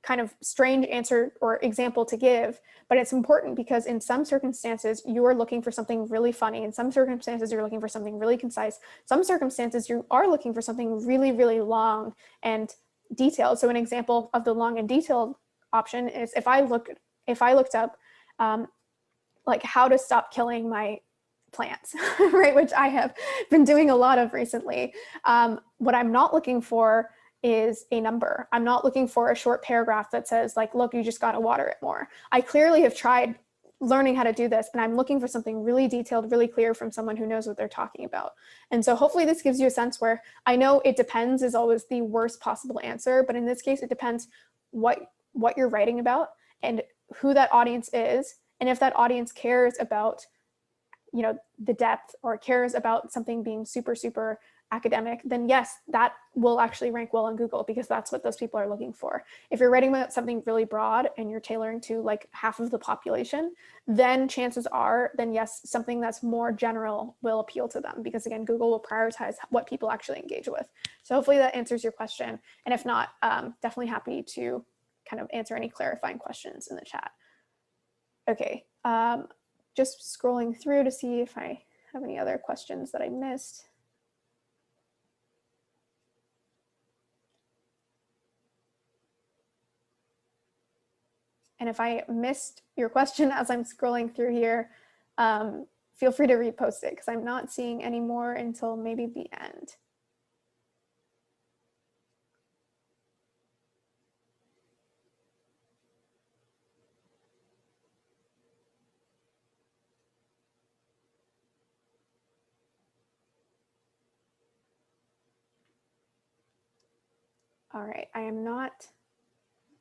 kind of strange answer or example to give, but it's important because in some circumstances, you are looking for something really funny. In some circumstances, you're looking for something really concise. Some circumstances, you are looking for something really, really long and detailed. So an example of the long and detailed option is if I looked up how to stop killing my plants, right, which I have been doing a lot of recently. What I'm not looking for is a number. I'm not looking for a short paragraph that says look, you just got to water it more. I clearly have tried learning how to do this, and I'm looking for something really detailed, really clear from someone who knows what they're talking about. And so hopefully this gives you a sense where I know it depends is always the worst possible answer, but in this case, it depends what you're writing about and who that audience is. And if that audience cares about, the depth or cares about something being super, super academic, then yes, that will actually rank well on Google because that's what those people are looking for. If you're writing about something really broad and you're tailoring to half of the population, then chances are, yes, something that's more general will appeal to them because again, Google will prioritize what people actually engage with. So hopefully that answers your question. And if not, definitely happy to kind of answer any clarifying questions in the chat. Okay, just scrolling through to see if I have any other questions that I missed. And if I missed your question as I'm scrolling through here, feel free to repost it because I'm not seeing any more until maybe the end. All right, I am not.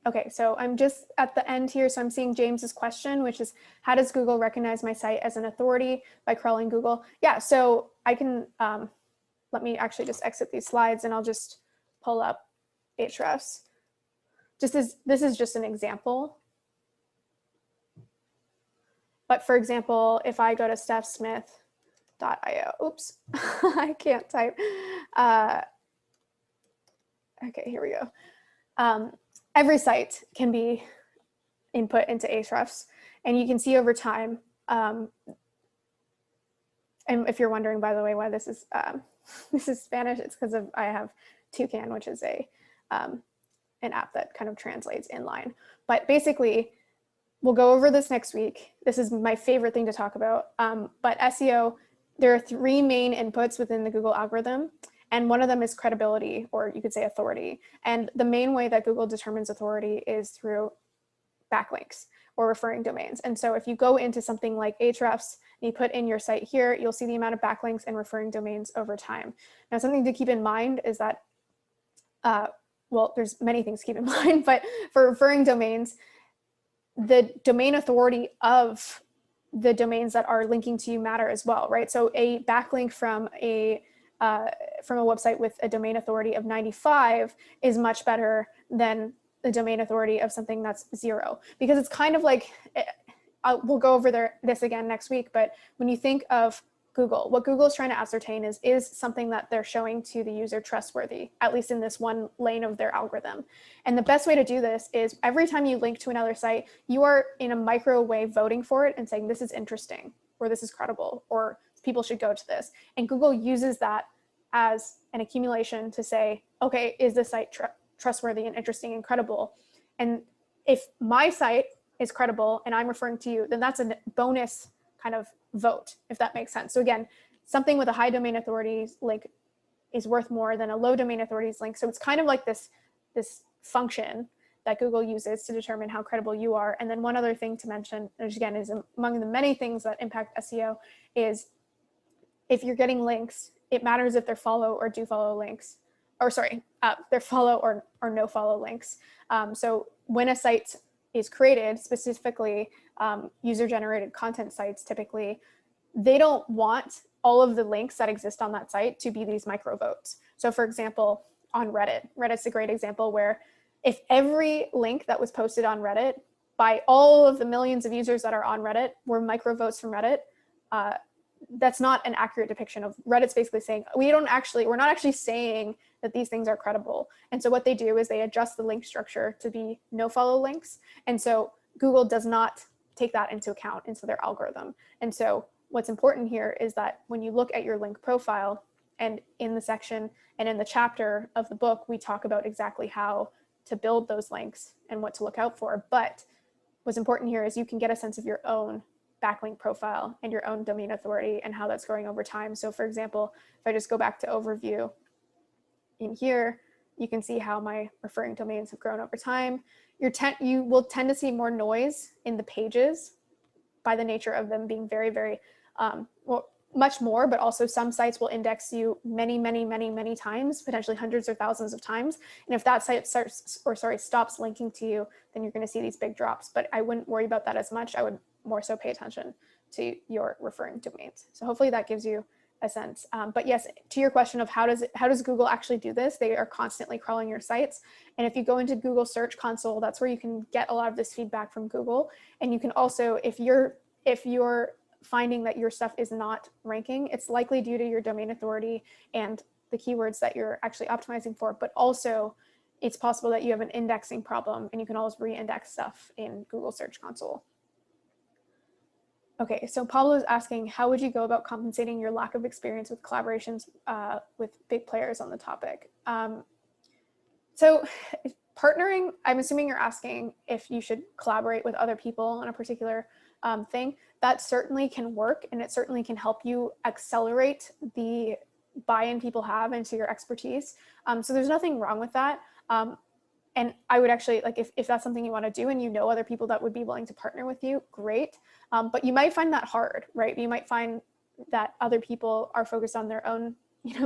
Okay, so I'm just at the end here. So I'm seeing James's question, which is, how does Google recognize my site as an authority by crawling Google? Yeah, so I can, let me actually just exit these slides and I'll just pull up Ahrefs. This is just an example. But for example, if I go to stephsmith.io, oops, I can't type. Okay, here we go. Every site can be input into Ahrefs, and you can see over time. And if you're wondering, by the way, why this is Spanish, it's because I have Toucan, which is an app that kind of translates inline. But basically, we'll go over this next week. This is my favorite thing to talk about. But SEO, there are 3 main inputs within the Google algorithm. And one of them is credibility, or you could say authority. And the main way that Google determines authority is through backlinks or referring domains. And so if you go into something like Ahrefs and you put in your site here, you'll see the amount of backlinks and referring domains over time. Now, something to keep in mind is that, well, there's many things to keep in mind, but for referring domains, the domain authority of the domains that are linking to you matter as well, right? So a backlink from a website with a domain authority of 95 is much better than the domain authority of something that's 0, because it's kind of like, we'll go over this again next week, but when you think of Google, what Google is trying to ascertain is something that they're showing to the user trustworthy, at least in this one lane of their algorithm. And the best way to do this is every time you link to another site, you are in a micro way voting for it and saying, this is interesting, or this is credible, or people should go to this. And Google uses that as an accumulation to say, okay, is this site trustworthy and interesting and credible? And if my site is credible and I'm referring to you, then that's a bonus kind of vote, if that makes sense. So again, something with a high domain authority link is worth more than a low domain authorities link. So it's kind of like this function that Google uses to determine how credible you are. And then one other thing to mention, which again is among the many things that impact SEO, is if you're getting links, it matters if they're follow or do follow links, or sorry, they're follow or no follow links. So when a site is created, specifically user-generated content sites, typically, they don't want all of the links that exist on that site to be these micro votes. So for example, on Reddit's a great example where if every link that was posted on Reddit by all of the millions of users that are on Reddit were micro votes from Reddit, that's not an accurate depiction of Reddit's basically saying, we're not actually saying that these things are credible. And so what they do is they adjust the link structure to be no follow links. And so Google does not take that into account into their algorithm. And so what's important here is that when you look at your link profile, and in the section and in the chapter of the book, we talk about exactly how to build those links and what to look out for. But what's important here is you can get a sense of your own backlink profile and your own domain authority and how that's growing over time. So for example, if I just go back to overview in here, you can see how my referring domains have grown over time. You will tend to see more noise in the pages by the nature of them being very, very, well, much more, but also some sites will index you many, many, many, many times, potentially hundreds or thousands of times. And if that site stops linking to you, then you're going to see these big drops. But I wouldn't worry about that as much. I would more so pay attention to your referring domains. So hopefully that gives you a sense. But yes, to your question of how does Google actually do this? They are constantly crawling your sites. And if you go into Google Search Console, that's where you can get a lot of this feedback from Google. And you can also, if you're finding that your stuff is not ranking, it's likely due to your domain authority and the keywords that you're actually optimizing for, but also it's possible that you have an indexing problem and you can always re-index stuff in Google Search Console. Okay, so Pablo is asking, how would you go about compensating your lack of experience with collaborations with big players on the topic? So partnering, I'm assuming you're asking if you should collaborate with other people on a particular thing. That certainly can work, and it certainly can help you accelerate the buy-in people have into your expertise. So there's nothing wrong with that. And I would actually, like, if that's something you want to do and you know other people that would be willing to partner with you, great. But you might find that hard, right? You might find that other people are focused on their own,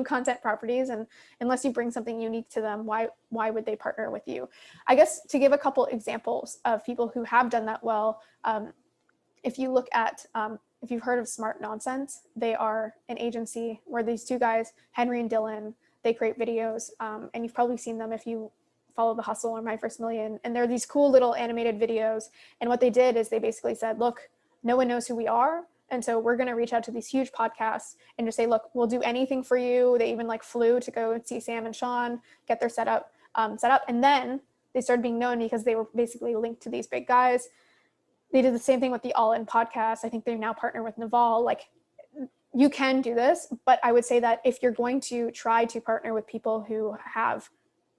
content properties, and unless you bring something unique to them, why would they partner with you? I guess to give a couple examples of people who have done that well, if you look at, if you've heard of Smart Nonsense, they are an agency where these two guys, Henry and Dylan, they create videos, and you've probably seen them if you follow The Hustle or My First Million, and they're these cool little animated videos. And what they did is they basically said, look, no one knows who we are, and so we're going to reach out to these huge podcasts and just say, look, we'll do anything for you. They even flew to go and see Sam and Sean, get their set up. And then they started being known because they were basically linked to these big guys. They did the same thing with the All In podcast. I think they now partner with Naval. You can do this, but I would say that if you're going to try to partner with people who have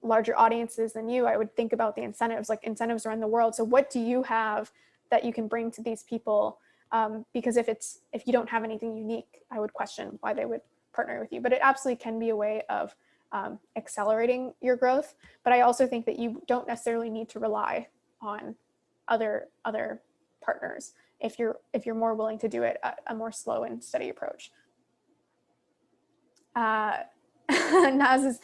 larger audiences than you, I would think about the incentives, incentives around the world. So what do you have that you can bring to these people? Because if you don't have anything unique, I would question why they would partner with you. But it absolutely can be a way of accelerating your growth. But I also think that you don't necessarily need to rely on other partners if you're more willing to do it a more slow and steady approach. Naz is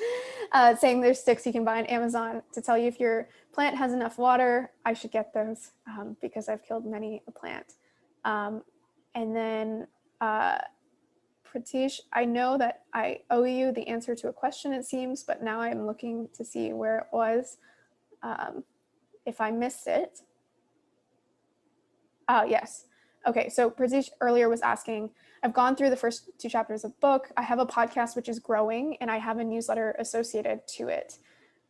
saying there's sticks you can buy on Amazon to tell you if your plant has enough water. I should get those because I've killed many a plant. And then Pratish, I know that I owe you the answer to a question, it seems, but now I'm looking to see where it was. If I missed it. Yes. Okay, so Pratish earlier was asking, I've gone through the first 2 chapters of book. I have a podcast which is growing, and I have a newsletter associated to it.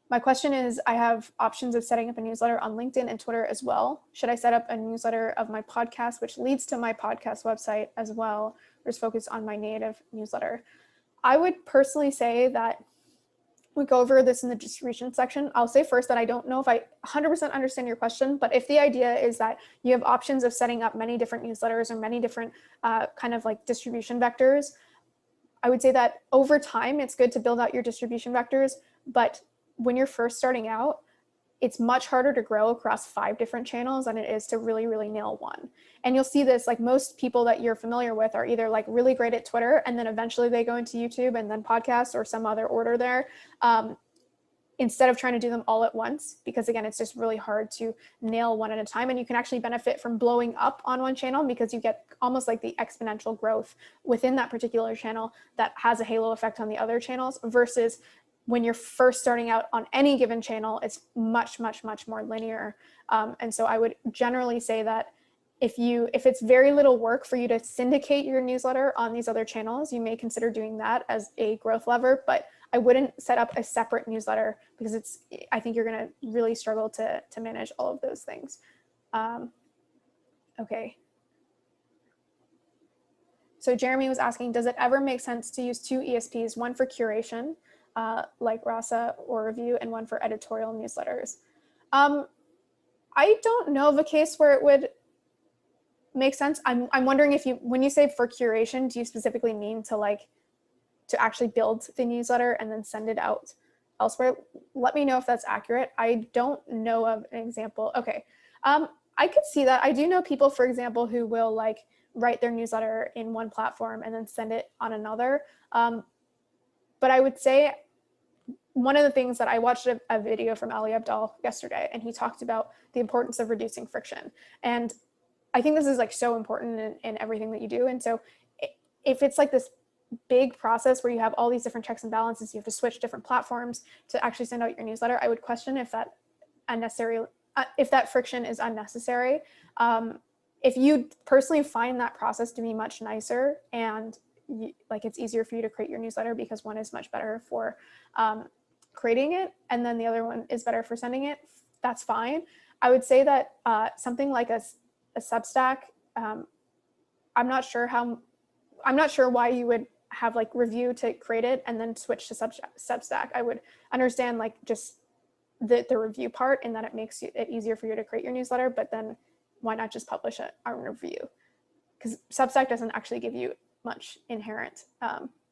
My question is, I have options of setting up a newsletter on LinkedIn and Twitter as well. Should I set up a newsletter of my podcast, which leads to my podcast website as well, or is focused on my native newsletter? I would personally say that we go over this in the distribution section. I'll say first that I don't know if I 100% understand your question, but if the idea is that you have options of setting up many different newsletters or many different distribution vectors, I would say that over time, it's good to build out your distribution vectors. But when you're first starting out, it's much harder to grow across 5 different channels than it is to really, really nail one. And you'll see this, most people that you're familiar with are either really great at Twitter, and then eventually they go into YouTube and then podcasts or some other order there, instead of trying to do them all at once, because again, it's just really hard to nail one at a time. And you can actually benefit from blowing up on one channel because you get almost the exponential growth within that particular channel that has a halo effect on the other channels, versus when you're first starting out on any given channel, it's much, much, much more linear. And so I would generally say that if it's very little work for you to syndicate your newsletter on these other channels, you may consider doing that as a growth lever, but I wouldn't set up a separate newsletter because I think you're going to really struggle to manage all of those things. Okay. So Jeremy was asking, does it ever make sense to use 2 ESPs, one for curation, like Rasa or Review, and one for editorial newsletters? I don't know of a case where it would make sense. I'm wondering if when you say for curation, do you specifically mean to actually build the newsletter and then send it out elsewhere? Let me know if that's accurate. I don't know of an example. Okay. I could see that. I do know people, for example, who will write their newsletter in one platform and then send it on another. But I would say one of the things that I watched a video from Ali Abdaal yesterday, and he talked about the importance of reducing friction. And I think this is so important in everything that you do. And so if it's this big process where you have all these different checks and balances, you have to switch different platforms to actually send out your newsletter, I would question if that friction is unnecessary. If you personally find that process to be much nicer and it's easier for you to create your newsletter because one is much better for creating it and then the other one is better for sending it, that's fine. I would say that something like a Substack, I'm not sure why you would have Review to create it and then switch to Substack. I would understand just the review part, in that it makes it easier for you to create your newsletter, but then why not just publish a review? Because Substack doesn't actually give you much inherent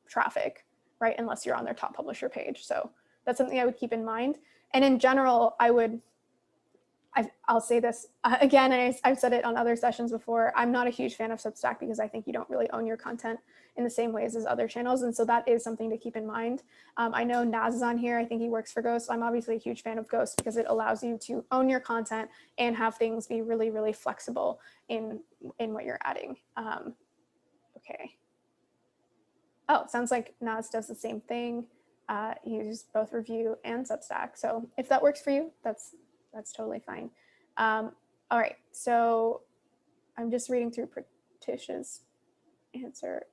traffic, right? Unless you're on their top publisher page. So that's something I would keep in mind. And in general, I'll say this again, and I've said it on other sessions before, I'm not a huge fan of Substack because I think you don't really own your content in the same ways as other channels. And so that is something to keep in mind. I know Naz is on here. I think he works for Ghost. I'm obviously a huge fan of Ghost because it allows you to own your content and have things be really, really flexible in what you're adding. Okay. Oh, sounds like Naz does the same thing. He uses both review and Substack. So if that works for you, that's totally fine. All right, so I'm just reading through Pratish's answer.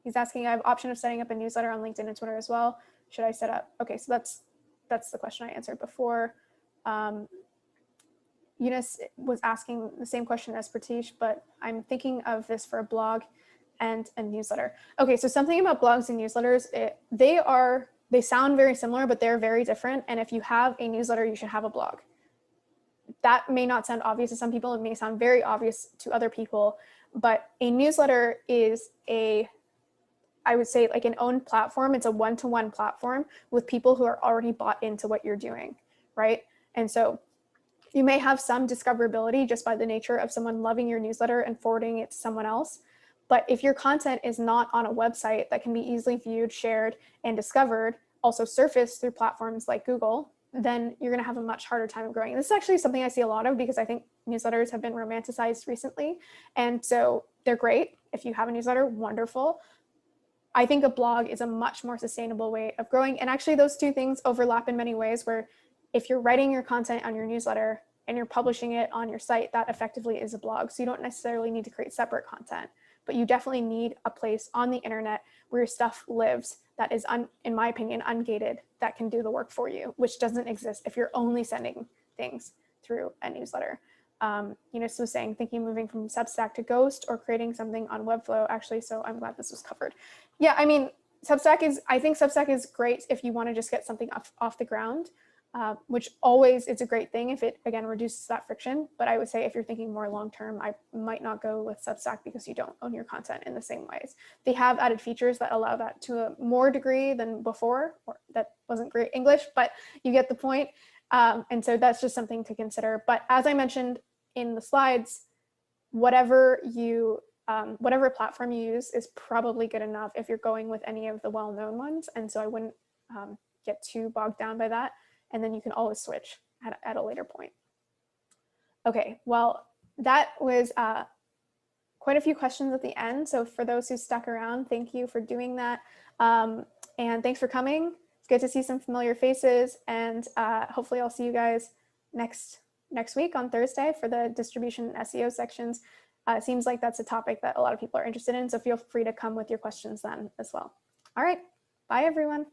He's asking, I have option of setting up a newsletter on LinkedIn and Twitter as well. Should I set up? Okay, so that's the question I answered before. Eunice was asking the same question as Pratish, but I'm thinking of this for a blog and a newsletter. Okay, so something about blogs and newsletters, they sound very similar, but they're very different. And if you have a newsletter, you should have a blog. That may not sound obvious to some people. It may sound very obvious to other people, but a newsletter is I would say like an owned platform. It's a one-to-one platform with people who are already bought into what you're doing, right? And so you may have some discoverability just by the nature of someone loving your newsletter and forwarding it to someone else. But if your content is not on a website that can be easily viewed, shared, and discovered, also surfaced through platforms like Google, then you're going to have a much harder time growing. And this is actually something I see a lot of because I think newsletters have been romanticized recently. And so they're great. If you have a newsletter, wonderful. I think a blog is a much more sustainable way of growing. And actually those two things overlap in many ways, where if you're writing your content on your newsletter and you're publishing it on your site, that effectively is a blog. So you don't necessarily need to create separate content, but you definitely need a place on the internet where your stuff lives that is, in my opinion, ungated, that can do the work for you, which doesn't exist if you're only sending things through a newsletter. So saying, thinking moving from Substack to Ghost or creating something on Webflow, actually, so I'm glad this was covered. Yeah, I mean, I think Substack is great if you want to just get something off the ground, which always is a great thing if it, again, reduces that friction. But I would say if you're thinking more long-term, I might not go with Substack because you don't own your content in the same ways. They have added features that allow that to a more degree than before, or that wasn't great English, but you get the point. And so that's just something to consider. But as I mentioned in the slides, whatever platform you use is probably good enough if you're going with any of the well-known ones. And so I wouldn't get too bogged down by that. And then you can always switch at a later point. Okay, well, that was quite a few questions at the end. So for those who stuck around, thank you for doing that. And thanks for coming. It's good to see some familiar faces, and hopefully I'll see you guys next week on Thursday for the distribution and SEO sections. It seems like that's a topic that a lot of people are interested in, so feel free to come with your questions then as well. All right, bye everyone.